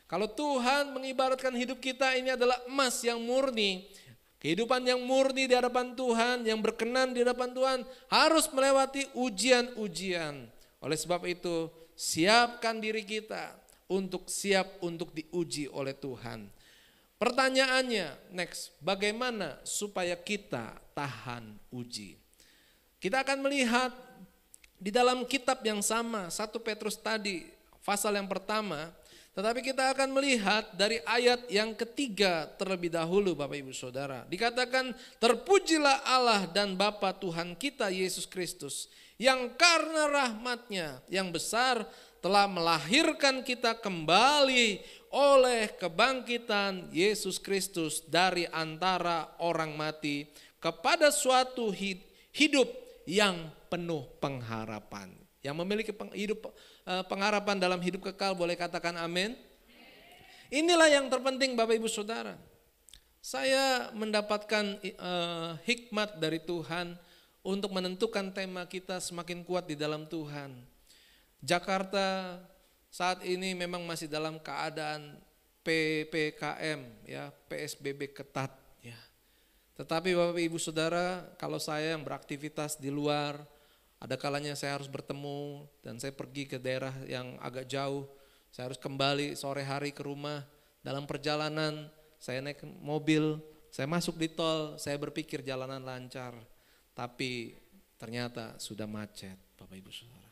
Kalau Tuhan mengibaratkan hidup kita ini adalah emas yang murni, kehidupan yang murni di hadapan Tuhan, yang berkenan di hadapan Tuhan harus melewati ujian-ujian. Oleh sebab itu, siapkan diri kita untuk siap untuk diuji oleh Tuhan. Pertanyaannya, next, bagaimana supaya kita tahan uji? Kita akan melihat di dalam kitab yang sama, 1 Petrus tadi, pasal yang pertama, tetapi kita akan melihat dari ayat yang ketiga terlebih dahulu Bapak Ibu Saudara. Dikatakan, terpujilah Allah dan Bapa Tuhan kita Yesus Kristus, yang karena rahmat-Nya yang besar telah melahirkan kita kembali oleh kebangkitan Yesus Kristus dari antara orang mati kepada suatu hidup yang penuh pengharapan. Yang memiliki pengharapan dalam hidup kekal boleh katakan amin. Inilah yang terpenting Bapak Ibu Saudara. Saya mendapatkan hikmat dari Tuhan untuk menentukan tema kita semakin kuat di dalam Tuhan. Jakarta saat ini memang masih dalam keadaan PPKM ya, PSBB ketat ya. Tetapi Bapak Ibu Saudara, kalau saya yang beraktivitas di luar, ada kalanya saya harus bertemu dan saya pergi ke daerah yang agak jauh, saya harus kembali sore hari ke rumah. Dalam perjalanan saya naik mobil, saya masuk di tol, saya berpikir jalanan lancar. Tapi ternyata sudah macet Bapak Ibu Saudara.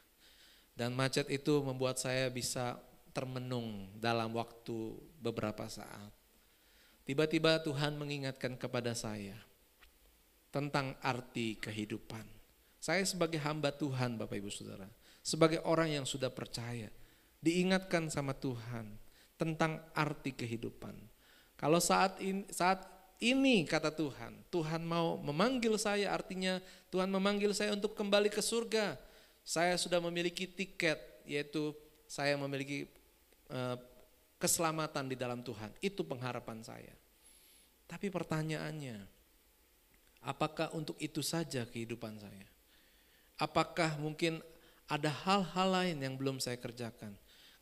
Dan macet itu membuat saya bisa termenung dalam waktu beberapa saat. Tiba-tiba Tuhan mengingatkan kepada saya tentang arti kehidupan. Saya sebagai hamba Tuhan Bapak Ibu Saudara, sebagai orang yang sudah percaya, diingatkan sama Tuhan tentang arti kehidupan. Kalau saat ini kata Tuhan. Tuhan mau memanggil saya, artinya Tuhan memanggil saya untuk kembali ke surga. Saya sudah memiliki tiket, yaitu saya memiliki keselamatan di dalam Tuhan. Itu pengharapan saya. Tapi pertanyaannya, apakah untuk itu saja kehidupan saya? Apakah mungkin ada hal-hal lain yang belum saya kerjakan?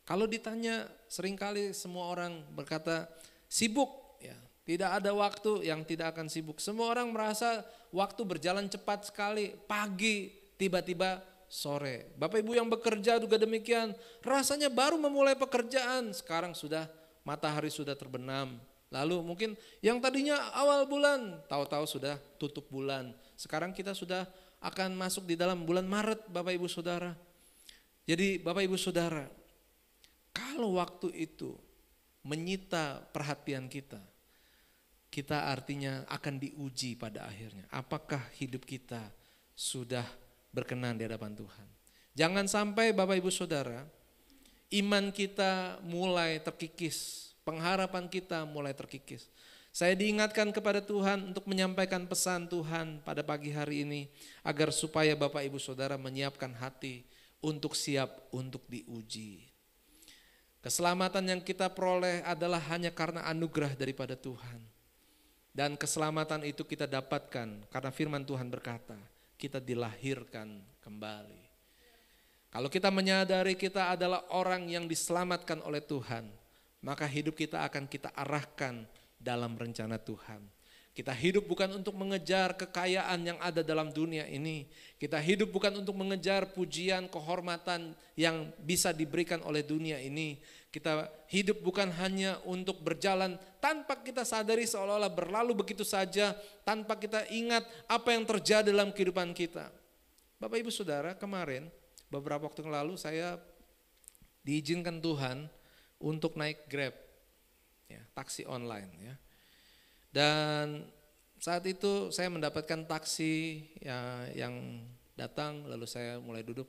Kalau ditanya, seringkali semua orang berkata sibuk, ya, tidak ada waktu yang tidak akan sibuk. Semua orang merasa waktu berjalan cepat sekali, pagi tiba-tiba sore. Bapak Ibu yang bekerja juga demikian, rasanya baru memulai pekerjaan, sekarang sudah matahari sudah terbenam. Lalu mungkin yang tadinya awal bulan, tahu-tahu sudah tutup bulan. Sekarang kita sudah akan masuk di dalam bulan Maret, Bapak Ibu Saudara. Jadi Bapak Ibu Saudara, kalau waktu itu menyita perhatian kita, kita artinya akan diuji pada akhirnya. Apakah hidup kita sudah berkenan di hadapan Tuhan? Jangan sampai Bapak Ibu Saudara, iman kita mulai terkikis, pengharapan kita mulai terkikis. Saya diingatkan kepada Tuhan untuk menyampaikan pesan Tuhan pada pagi hari ini, agar supaya Bapak Ibu Saudara menyiapkan hati untuk siap untuk diuji. Keselamatan yang kita peroleh adalah hanya karena anugerah daripada Tuhan. Dan keselamatan itu kita dapatkan karena firman Tuhan berkata, kita dilahirkan kembali. Kalau kita menyadari kita adalah orang yang diselamatkan oleh Tuhan, maka hidup kita akan kita arahkan dalam rencana Tuhan. Kita hidup bukan untuk mengejar kekayaan yang ada dalam dunia ini. Kita hidup bukan untuk mengejar pujian, kehormatan yang bisa diberikan oleh dunia ini. Kita hidup bukan hanya untuk berjalan tanpa kita sadari, seolah-olah berlalu begitu saja, tanpa kita ingat apa yang terjadi dalam kehidupan kita. Bapak Ibu Saudara, kemarin beberapa waktu yang lalu saya diizinkan Tuhan untuk naik Grab, ya, taksi online, ya. Dan saat itu saya mendapatkan taksi ya, yang datang, lalu saya mulai duduk.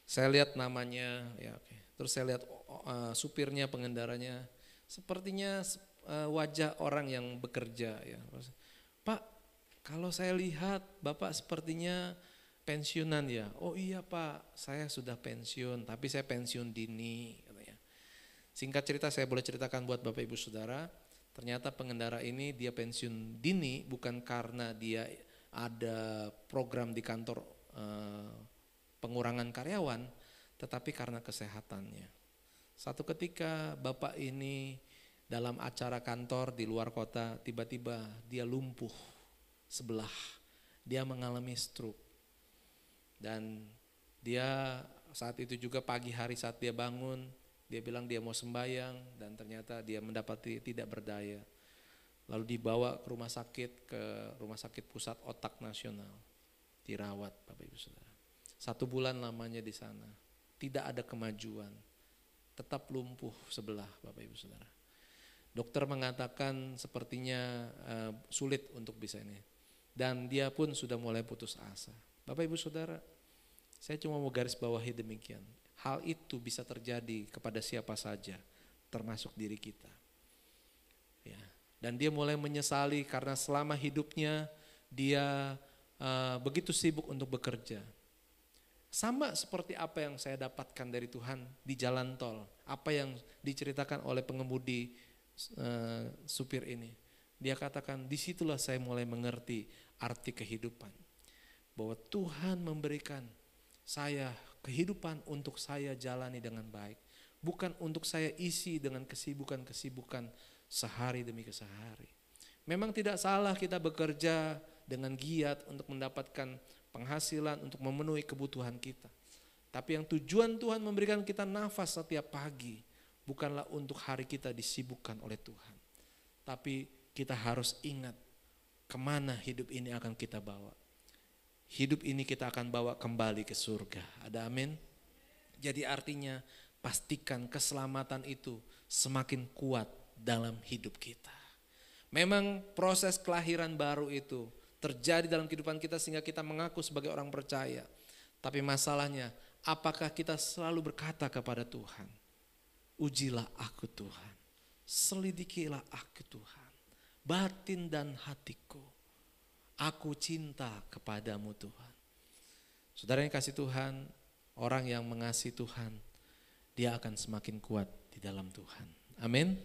Saya lihat namanya, ya, oke. Terus saya lihat supirnya, pengendaranya, sepertinya wajah orang yang bekerja. Ya. Pak, kalau saya lihat Bapak sepertinya pensiunan ya. Oh iya Pak, saya sudah pensiun, tapi saya pensiun dini, katanya. Singkat cerita saya boleh ceritakan buat Bapak Ibu Saudara. Ternyata pengendara ini dia pensiun dini bukan karena dia ada program di kantor pengurangan karyawan, tetapi karena kesehatannya. Satu ketika bapak ini dalam acara kantor di luar kota, tiba-tiba dia lumpuh sebelah, dia mengalami stroke. Dan dia saat itu juga pagi hari saat dia bangun, dia bilang dia mau sembahyang dan ternyata dia mendapati tidak berdaya. Lalu dibawa ke rumah sakit pusat otak nasional. Dirawat Bapak Ibu Saudara. 1 bulan lamanya di sana. Tidak ada kemajuan. Tetap lumpuh sebelah Bapak Ibu Saudara. Dokter mengatakan sepertinya sulit untuk bisa ini. Dan dia pun sudah mulai putus asa. Bapak Ibu Saudara, saya cuma mau garis bawahi demikian. Hal itu bisa terjadi kepada siapa saja, termasuk diri kita. Ya. Dan dia mulai menyesali karena selama hidupnya dia begitu sibuk untuk bekerja. Sama seperti apa yang saya dapatkan dari Tuhan di jalan tol, apa yang diceritakan oleh pengemudi supir ini. Dia katakan, disitulah saya mulai mengerti arti kehidupan. Bahwa Tuhan memberikan saya kehidupan untuk saya jalani dengan baik. Bukan untuk saya isi dengan kesibukan-kesibukan sehari demi sehari. Memang tidak salah kita bekerja dengan giat untuk mendapatkan penghasilan, untuk memenuhi kebutuhan kita. Tapi yang tujuan Tuhan memberikan kita nafas setiap pagi, bukanlah untuk hari kita disibukkan oleh Tuhan. Tapi kita harus ingat kemana hidup ini akan kita bawa. Hidup ini kita akan bawa kembali ke surga. Ada amin? Jadi artinya pastikan keselamatan itu semakin kuat dalam hidup kita. Memang proses kelahiran baru itu terjadi dalam kehidupan kita sehingga kita mengaku sebagai orang percaya. Tapi masalahnya, apakah kita selalu berkata kepada Tuhan, ujilah aku Tuhan, selidikilah aku Tuhan. batin dan hatiku. Aku cinta kepadamu Tuhan. Saudara yang kasih Tuhan, orang yang mengasihi Tuhan, dia akan semakin kuat di dalam Tuhan. Amin.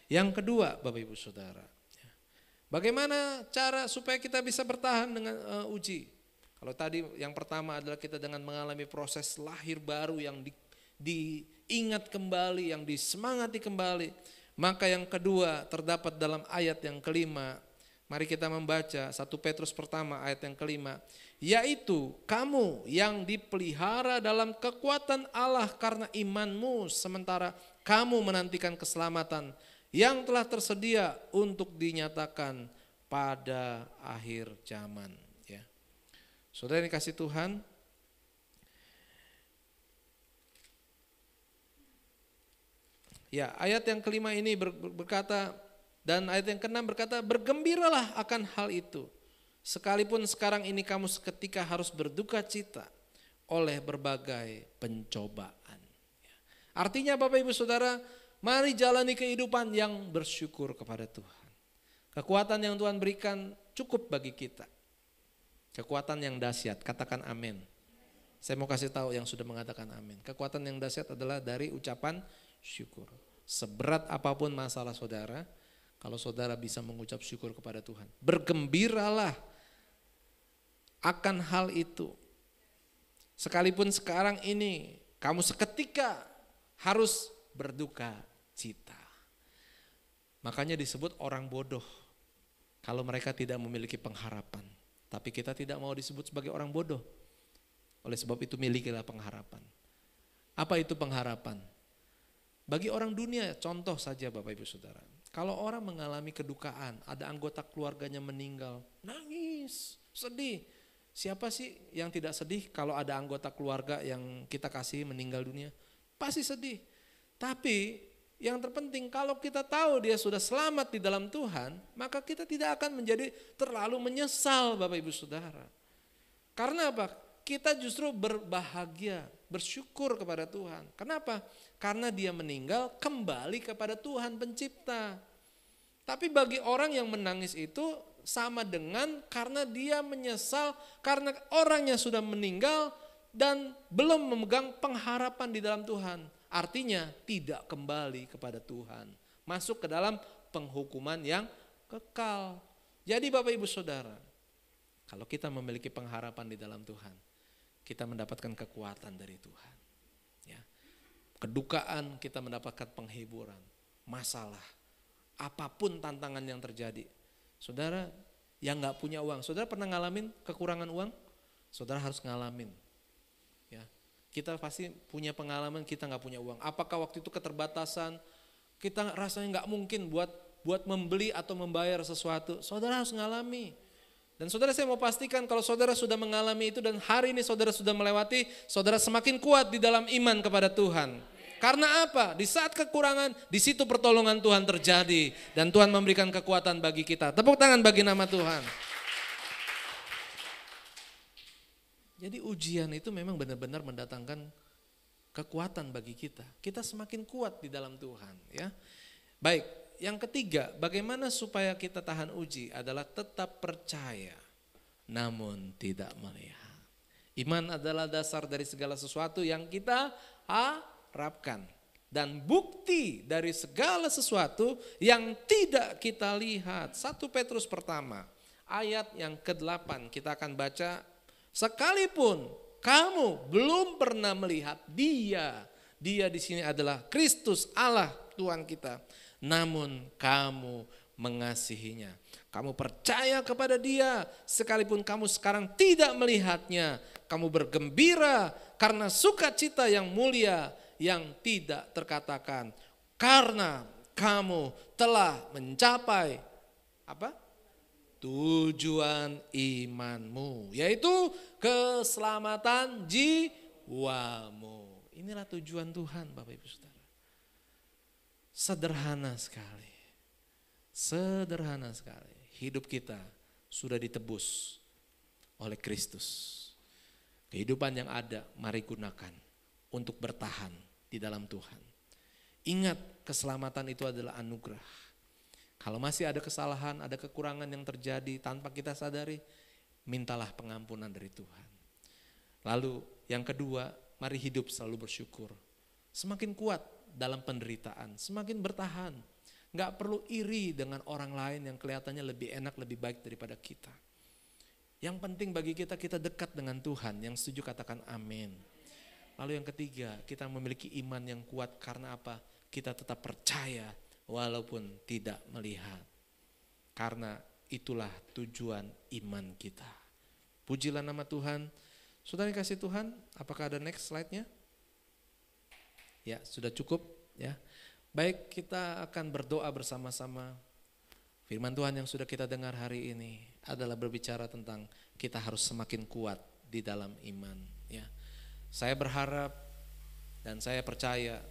Yang kedua, Bapak Ibu Saudara, bagaimana cara supaya kita bisa bertahan dengan uji? Kalau tadi yang pertama adalah kita dengan mengalami proses lahir baru yang diingat kembali, yang disemangati kembali. Maka yang kedua terdapat dalam ayat yang kelima. Mari kita membaca 1 Petrus pertama ayat yang kelima. Yaitu kamu yang dipelihara dalam kekuatan Allah karena imanmu, sementara kamu menantikan keselamatan yang telah tersedia untuk dinyatakan pada akhir zaman. Ya. Saudara yang dikasih Tuhan, ya, ayat yang kelima ini berkata, dan ayat yang keenam berkata, bergembiralah akan hal itu, sekalipun sekarang ini kamu seketika harus berduka cita oleh berbagai pencobaan. Artinya Bapak Ibu Saudara, mari jalani kehidupan yang bersyukur kepada Tuhan. Kekuatan yang Tuhan berikan cukup bagi kita. Kekuatan yang dahsyat, katakan amin. Saya mau kasih tahu yang sudah mengatakan amin. Kekuatan yang dahsyat adalah dari ucapan syukur. Seberat apapun masalah saudara, kalau saudara bisa mengucap syukur kepada Tuhan, bergembiralah akan hal itu. Sekalipun sekarang ini kamu seketika harus berduka cita. Makanya disebut orang bodoh kalau mereka tidak memiliki pengharapan. Tapi kita tidak mau disebut sebagai orang bodoh. Oleh sebab itu milikilah pengharapan. Apa itu pengharapan? Bagi orang dunia, contoh saja Bapak Ibu Saudara. Kalau orang mengalami kedukaan, ada anggota keluarganya meninggal, nangis, sedih. Siapa sih yang tidak sedih kalau ada anggota keluarga yang kita kasih meninggal dunia? Pasti sedih. Tapi yang terpenting kalau kita tahu dia sudah selamat di dalam Tuhan, maka kita tidak akan menjadi terlalu menyesal Bapak Ibu Saudara. Karena apa? Kita justru berbahagia, bersyukur kepada Tuhan. Kenapa? Karena dia meninggal kembali kepada Tuhan pencipta. Tapi bagi orang yang menangis itu sama dengan karena dia menyesal karena orangnya sudah meninggal dan belum memegang pengharapan di dalam Tuhan. Artinya tidak kembali kepada Tuhan. Masuk ke dalam penghukuman yang kekal. Jadi Bapak Ibu Saudara, kalau kita memiliki pengharapan di dalam Tuhan, kita mendapatkan kekuatan dari Tuhan. Ya. Kedukaan kita mendapatkan penghiburan, masalah, apapun tantangan yang terjadi. Saudara yang gak punya uang, saudara pernah ngalamin kekurangan uang? Saudara harus ngalamin. Ya. Kita pasti punya pengalaman kita gak punya uang. Apakah waktu itu keterbatasan, kita rasanya gak mungkin buat membeli atau membayar sesuatu. Saudara harus ngalami. Dan saudara saya mau pastikan kalau saudara sudah mengalami itu dan hari ini saudara sudah melewati, saudara semakin kuat di dalam iman kepada Tuhan. Karena apa? Di saat kekurangan, di situ pertolongan Tuhan terjadi dan Tuhan memberikan kekuatan bagi kita. Tepuk tangan bagi nama Tuhan. Jadi ujian itu memang benar-benar mendatangkan kekuatan bagi kita. Kita semakin kuat di dalam Tuhan, ya. Baik, yang ketiga, bagaimana supaya kita tahan uji adalah tetap percaya namun tidak melihat. Iman adalah dasar dari segala sesuatu yang kita harapkan dan bukti dari segala sesuatu yang tidak kita lihat. 1 Petrus pertama ayat yang ke-8 kita akan baca. Sekalipun kamu belum pernah melihat dia di sini adalah Kristus Allah Tuhan kita. Namun kamu mengasihinya. Kamu percaya kepada dia sekalipun kamu sekarang tidak melihatnya. Kamu bergembira karena sukacita yang mulia yang tidak terkatakan. Karena kamu telah mencapai apa? Tujuan imanmu, yaitu keselamatan jiwamu. Inilah tujuan Tuhan Bapak Ibu Saudara. Sederhana sekali. Sederhana sekali. Hidup kita sudah ditebus oleh Kristus. Kehidupan yang ada mari gunakan untuk bertahan di dalam Tuhan. Ingat keselamatan itu adalah anugerah. Kalau masih ada kesalahan, ada kekurangan yang terjadi tanpa kita sadari, mintalah pengampunan dari Tuhan. Lalu yang kedua, mari hidup selalu bersyukur. Semakin kuat dalam penderitaan, semakin bertahan. Gak perlu iri dengan orang lain yang kelihatannya lebih enak, lebih baik daripada kita. Yang penting bagi kita, kita dekat dengan Tuhan. Yang setuju katakan amin. Lalu yang ketiga, kita memiliki iman yang kuat karena apa? Kita tetap percaya walaupun tidak melihat. Karena itulah tujuan iman kita. Pujilah nama Tuhan. Saudara yang kasih Tuhan, apakah ada next slide-nya? Ya, sudah cukup ya. Baik, kita akan berdoa bersama-sama. Firman Tuhan yang sudah kita dengar hari ini adalah berbicara tentang kita harus semakin kuat di dalam iman ya. Saya berharap dan saya percaya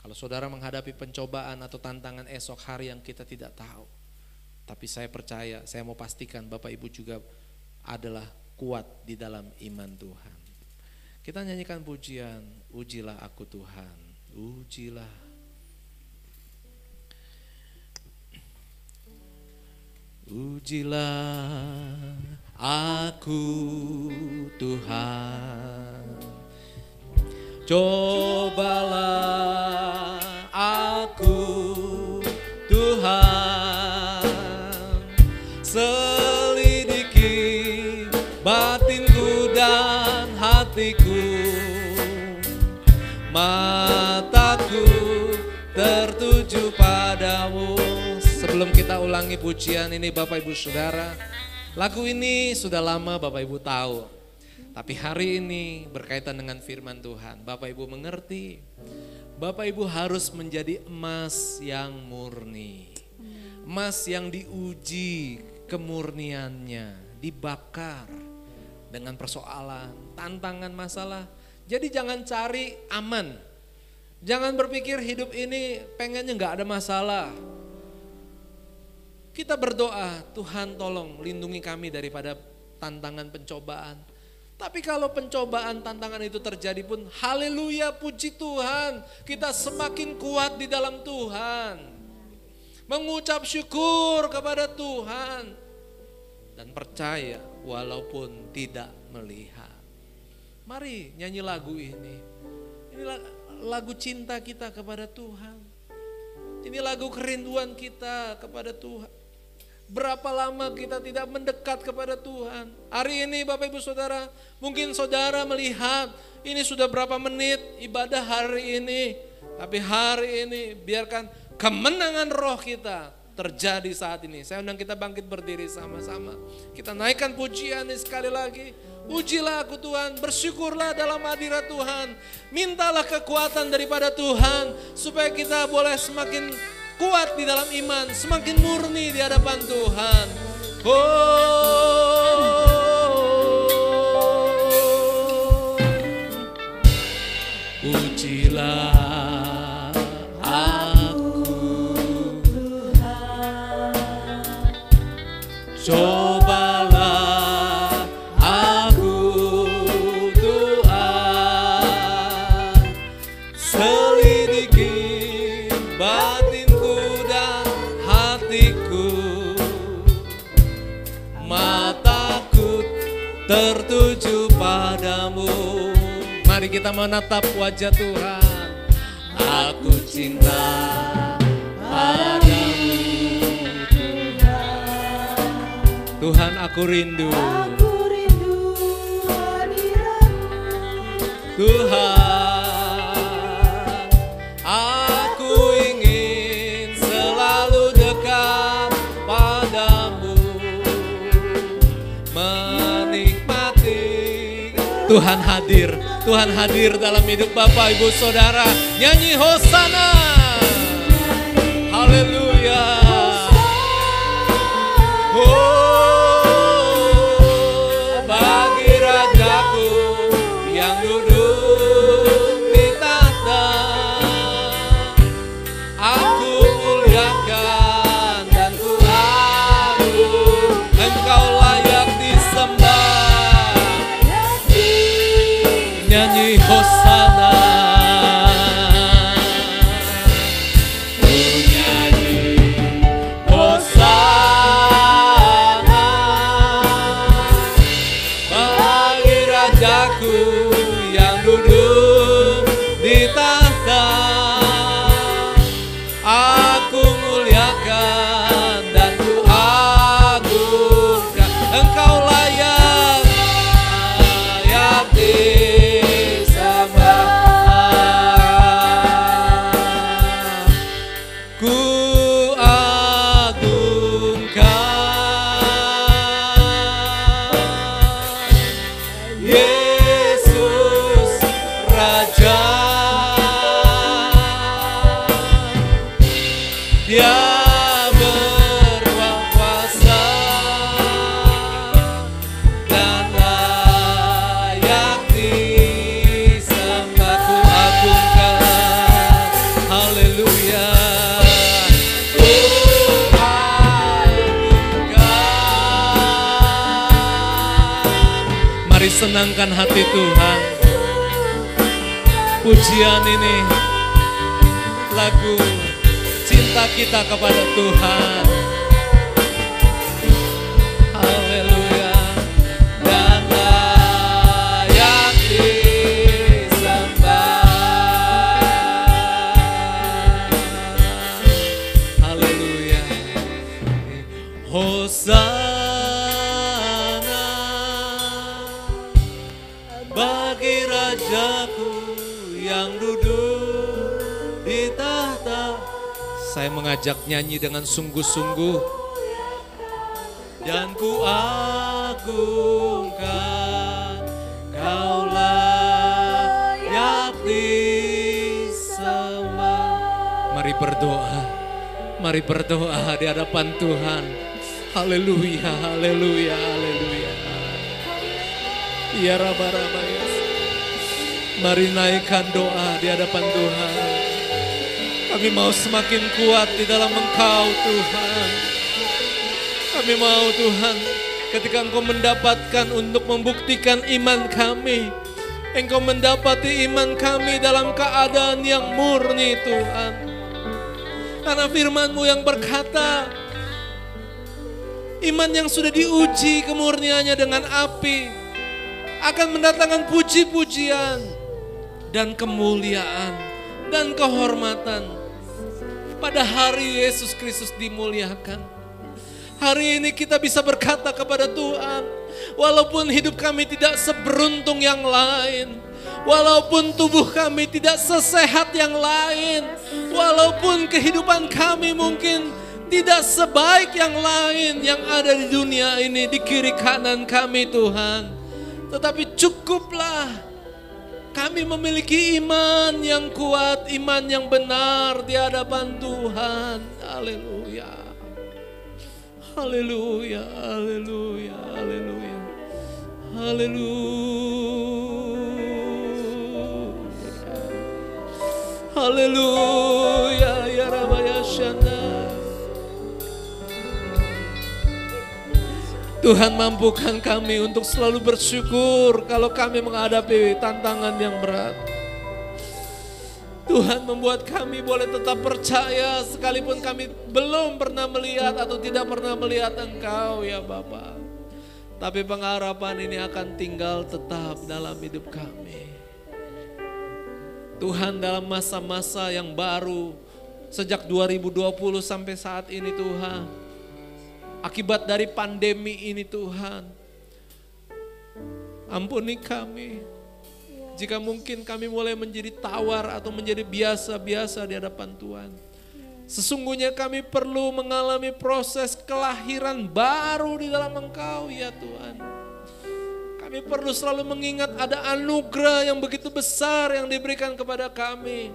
kalau saudara menghadapi pencobaan atau tantangan esok hari yang kita tidak tahu, tapi saya percaya, saya mau pastikan Bapak Ibu juga adalah kuat di dalam iman Tuhan. Kita nyanyikan pujian, ujilah aku Tuhan, ujilah. Ujilah aku Tuhan, cobalah aku Tuhan, selidiki batinku dan hatiku, mataku tertuju padamu. Sebelum kita ulangi pujian ini Bapak Ibu Saudara, lagu ini sudah lama Bapak Ibu tahu. Tapi hari ini berkaitan dengan firman Tuhan, Bapak Ibu mengerti, Bapak Ibu harus menjadi emas yang murni. Emas yang diuji kemurniannya, dibakar dengan persoalan, tantangan, masalah. Jadi jangan cari aman. Jangan berpikir hidup ini pengennya gak ada masalah. Kita berdoa, Tuhan tolong lindungi kami daripada tantangan pencobaan. Tapi kalau pencobaan tantangan itu terjadi pun, haleluya, puji Tuhan, kita semakin kuat di dalam Tuhan. Mengucap syukur kepada Tuhan. Dan percaya walaupun tidak melihat. Mari nyanyi lagu ini. Ini lagu cinta kita kepada Tuhan. Ini lagu kerinduan kita kepada Tuhan. Berapa lama kita tidak mendekat kepada Tuhan. Hari ini Bapak Ibu Saudara, mungkin saudara melihat ini sudah berapa menit ibadah hari ini. Tapi hari ini biarkan kemenangan roh kita terjadi saat ini. Saya undang kita bangkit berdiri sama-sama. Kita naikkan pujian ini sekali lagi. Ujilah aku Tuhan, bersyukurlah dalam hadirat Tuhan. Mintalah kekuatan daripada Tuhan supaya kita boleh semakin kuat di dalam iman, semakin murni di hadapan Tuhan. Ujilah aku Tuhan, cobalah aku Tuhan, selidiki batinku dan hatiku, mataku tertuju padamu. Mari kita menatap wajah Tuhan. Aku cinta padamu Tuhan. Tuhan, aku rindu. Tuhan, aku ingin selalu dekat padamu, menikmati. Tuhan hadir, Tuhan hadir dalam hidup Bapak Ibu Saudara. Nyanyi Hosana, haleluya. Oh, bagi Rajaku yang duduk di tahta, aku muliakan dan ku agung. Engkau layak disembah. Nyanyi Hosana. Ku nyanyi Dia berkuasa dan layak disembah. Ku agungkan, haleluya. Ku agungkan. Mari senangkan hati Tuhan. Pujian ini lagu cinta kita kepada Tuhan. Haleluya. Dan layak disembah. Haleluya. Hosana bagi Rajaku yang duduk di tahta. Saya mengajak nyanyi dengan sungguh-sungguh. Dan ku agungkan, Kau layak disembah. Mari berdoa, mari berdoa di hadapan Tuhan. Haleluya, haleluya, haleluya. Ya Rabba-Rabba, ya. Mari naikkan doa di hadapan Tuhan. Kami mau semakin kuat di dalam Engkau Tuhan. Kami mau Tuhan, ketika Engkau mendapatkan untuk membuktikan iman kami, Engkau mendapati iman kami dalam keadaan yang murni Tuhan. Karena firman-Mu yang berkata, iman yang sudah diuji kemurniannya dengan api akan mendatangkan puji-pujian dan kemuliaan dan kehormatan pada hari Yesus Kristus dimuliakan. Hari ini kita bisa berkata kepada Tuhan, walaupun hidup kami tidak seberuntung yang lain, walaupun tubuh kami tidak sesehat yang lain, walaupun kehidupan kami mungkin tidak sebaik yang lain yang ada di dunia ini, di kiri kanan kami Tuhan, tetapi cukuplah kami memiliki iman yang kuat, iman yang benar di hadapan Tuhan. Haleluya. Haleluya, haleluya, haleluya. Haleluya. Haleluya, ya Rabaya Shana. Tuhan, mampukan kami untuk selalu bersyukur kalau kami menghadapi tantangan yang berat. Tuhan, membuat kami boleh tetap percaya sekalipun kami belum pernah melihat atau tidak pernah melihat Engkau ya Bapa. Tapi pengharapan ini akan tinggal tetap dalam hidup kami. Tuhan, dalam masa-masa yang baru sejak 2020 sampai saat ini Tuhan, akibat dari pandemi ini Tuhan, ampuni kami jika mungkin kami mulai menjadi tawar atau menjadi biasa-biasa di hadapan Tuhan. Sesungguhnya kami perlu mengalami proses kelahiran baru di dalam Engkau ya Tuhan. Kami perlu selalu mengingat ada anugerah yang begitu besar yang diberikan kepada kami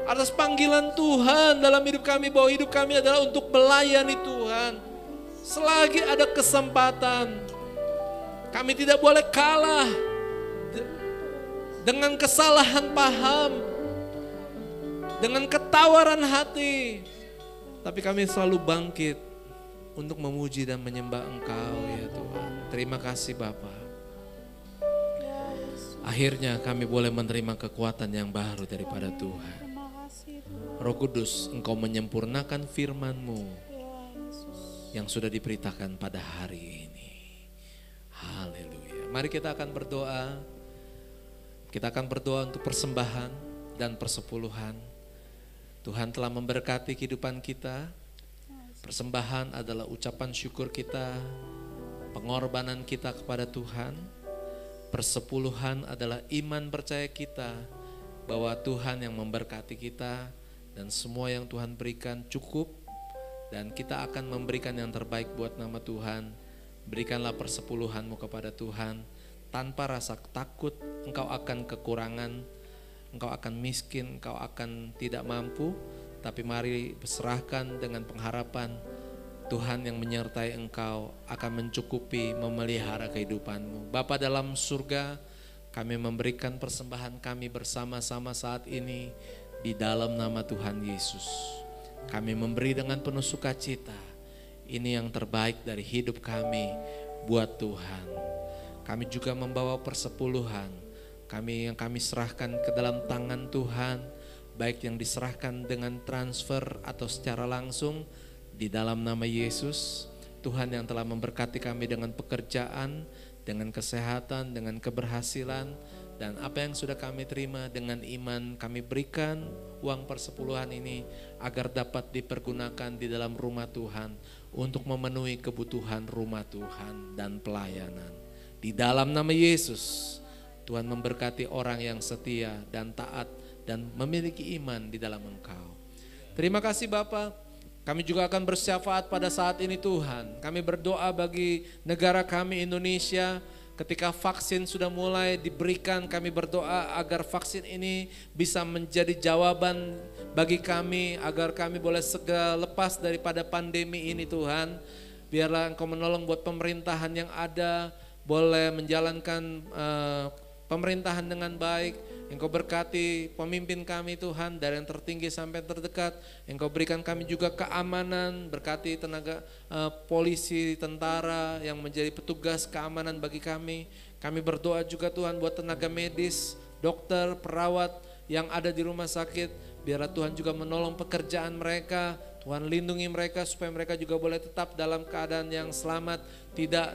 atas panggilan Tuhan dalam hidup kami, bahwa hidup kami adalah untuk melayani Tuhan. Selagi ada kesempatan, kami tidak boleh kalah dengan kesalahan paham, dengan ketawaran hati. Tapi kami selalu bangkit untuk memuji dan menyembah Engkau ya Tuhan. Terima kasih Bapa. Akhirnya kami boleh menerima kekuatan yang baru daripada Tuhan. Roh Kudus, Engkau menyempurnakan firman-Mu yang sudah diberitakan pada hari ini. Haleluya. Mari kita akan berdoa. Kita akan berdoa untuk persembahan dan persepuluhan. Tuhan telah memberkati kehidupan kita. Persembahan adalah ucapan syukur kita, pengorbanan kita kepada Tuhan. Persepuluhan adalah iman percaya kita bahwa Tuhan yang memberkati kita dan semua yang Tuhan berikan cukup. Dan kita akan memberikan yang terbaik buat nama Tuhan. Berikanlah persepuluhanmu kepada Tuhan. Tanpa rasa takut engkau akan kekurangan, engkau akan miskin, engkau akan tidak mampu. tapi mari serahkan dengan pengharapan Tuhan yang menyertai engkau akan mencukupi, memelihara kehidupanmu. Bapa dalam surga, kami memberikan persembahan kami bersama-sama saat ini di dalam nama Tuhan Yesus. Kami memberi dengan penuh sukacita. Ini yang terbaik dari hidup kami buat Tuhan. Kami juga membawa persepuluhan. Yang kami serahkan ke dalam tangan Tuhan, baik yang diserahkan dengan transfer atau secara langsung. Di dalam nama Yesus, Tuhan yang telah memberkati kami dengan pekerjaan, dengan kesehatan, dengan keberhasilan, dan apa yang sudah kami terima dengan iman kami berikan uang persepuluhan ini agar dapat dipergunakan di dalam rumah Tuhan untuk memenuhi kebutuhan rumah Tuhan dan pelayanan. Di dalam nama Yesus, Tuhan memberkati orang yang setia dan taat dan memiliki iman di dalam Engkau. Terima kasih Bapa. Kami juga akan bersyafaat pada saat ini Tuhan. Kami berdoa bagi negara kami Indonesia. Ketika vaksin sudah mulai diberikan, kami berdoa agar vaksin ini bisa menjadi jawaban bagi kami. Agar kami boleh segera lepas daripada pandemi ini Tuhan. Biarlah Engkau menolong buat pemerintahan yang ada, boleh menjalankan pemerintahan dengan baik. Engkau berkati pemimpin kami Tuhan, dari yang tertinggi sampai terdekat. Engkau berikan kami juga keamanan, berkati tenaga polisi, tentara yang menjadi petugas keamanan bagi kami. Kami berdoa juga Tuhan buat tenaga medis, dokter, perawat yang ada di rumah sakit. Biarlah Tuhan juga menolong pekerjaan mereka. Tuhan lindungi mereka supaya mereka juga boleh tetap dalam keadaan yang selamat, tidak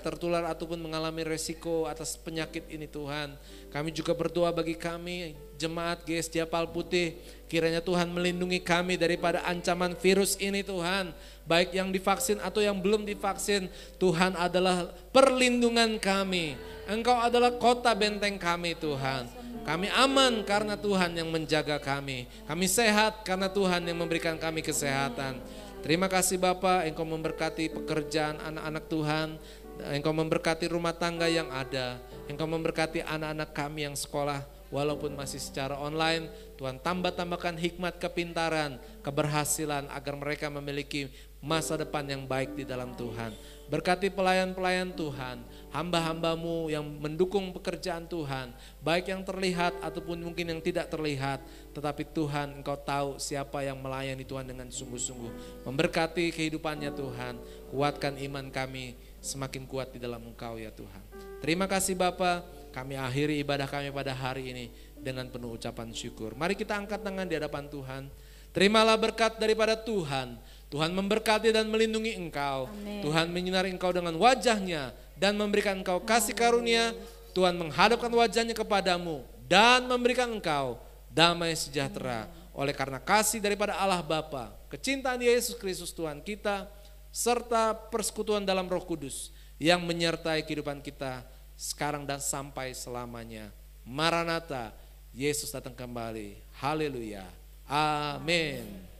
tertular ataupun mengalami resiko atas penyakit ini Tuhan. Kami juga berdoa bagi kami jemaat GS Japal Putih, kiranya Tuhan melindungi kami daripada ancaman virus ini Tuhan. Baik yang divaksin atau yang belum divaksin, Tuhan adalah perlindungan kami. Engkau adalah kota benteng kami Tuhan. Kami aman karena Tuhan yang menjaga kami. Kami sehat karena Tuhan yang memberikan kami kesehatan. Terima kasih Bapa, Engkau memberkati pekerjaan anak-anak Tuhan. Engkau memberkati rumah tangga yang ada. Engkau memberkati anak-anak kami yang sekolah walaupun masih secara online. Tuhan tambahkan hikmat, kepintaran, keberhasilan agar mereka memiliki masa depan yang baik di dalam Tuhan. Berkati pelayan-pelayan Tuhan, hamba-hambamu yang mendukung pekerjaan Tuhan, baik yang terlihat ataupun mungkin yang tidak terlihat. Tetapi Tuhan, Engkau tahu siapa yang melayani Tuhan dengan sungguh-sungguh. Memberkati kehidupannya Tuhan, kuatkan iman kami semakin kuat di dalam Engkau ya Tuhan. Terima kasih Bapa, kami akhiri ibadah kami pada hari ini dengan penuh ucapan syukur. Mari kita angkat tangan di hadapan Tuhan. Terimalah berkat daripada Tuhan. Tuhan memberkati dan melindungi engkau. Amin. Tuhan menyinari engkau dengan wajahnya dan memberikan engkau kasih karunia. Tuhan menghadapkan wajahnya kepadamu dan memberikan engkau damai sejahtera. Oleh karena kasih daripada Allah Bapa, kecintaan Yesus Kristus Tuhan kita, serta persekutuan dalam Roh Kudus yang menyertai kehidupan kita sekarang dan sampai selamanya. Maranatha, Yesus datang kembali. Haleluya. Amin.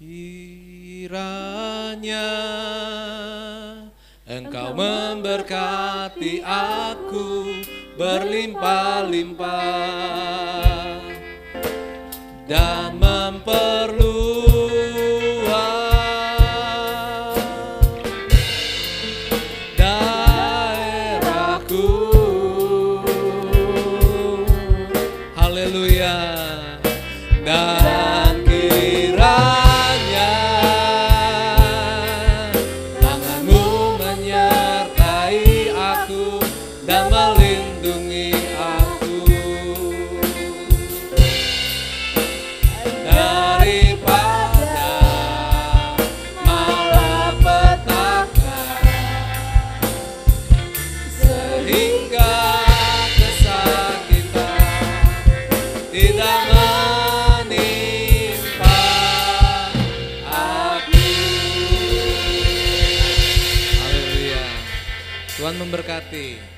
Kiranya Engkau memberkati aku berlimpah-limpah dan memperluas daerahku. Haleluya. Dan kiranya tanganmu menyertai aku dan melindungi aku daripada malapetaka, sehingga kesakitan tidak menimpa aku. Haleluya. Tuhan memberkati.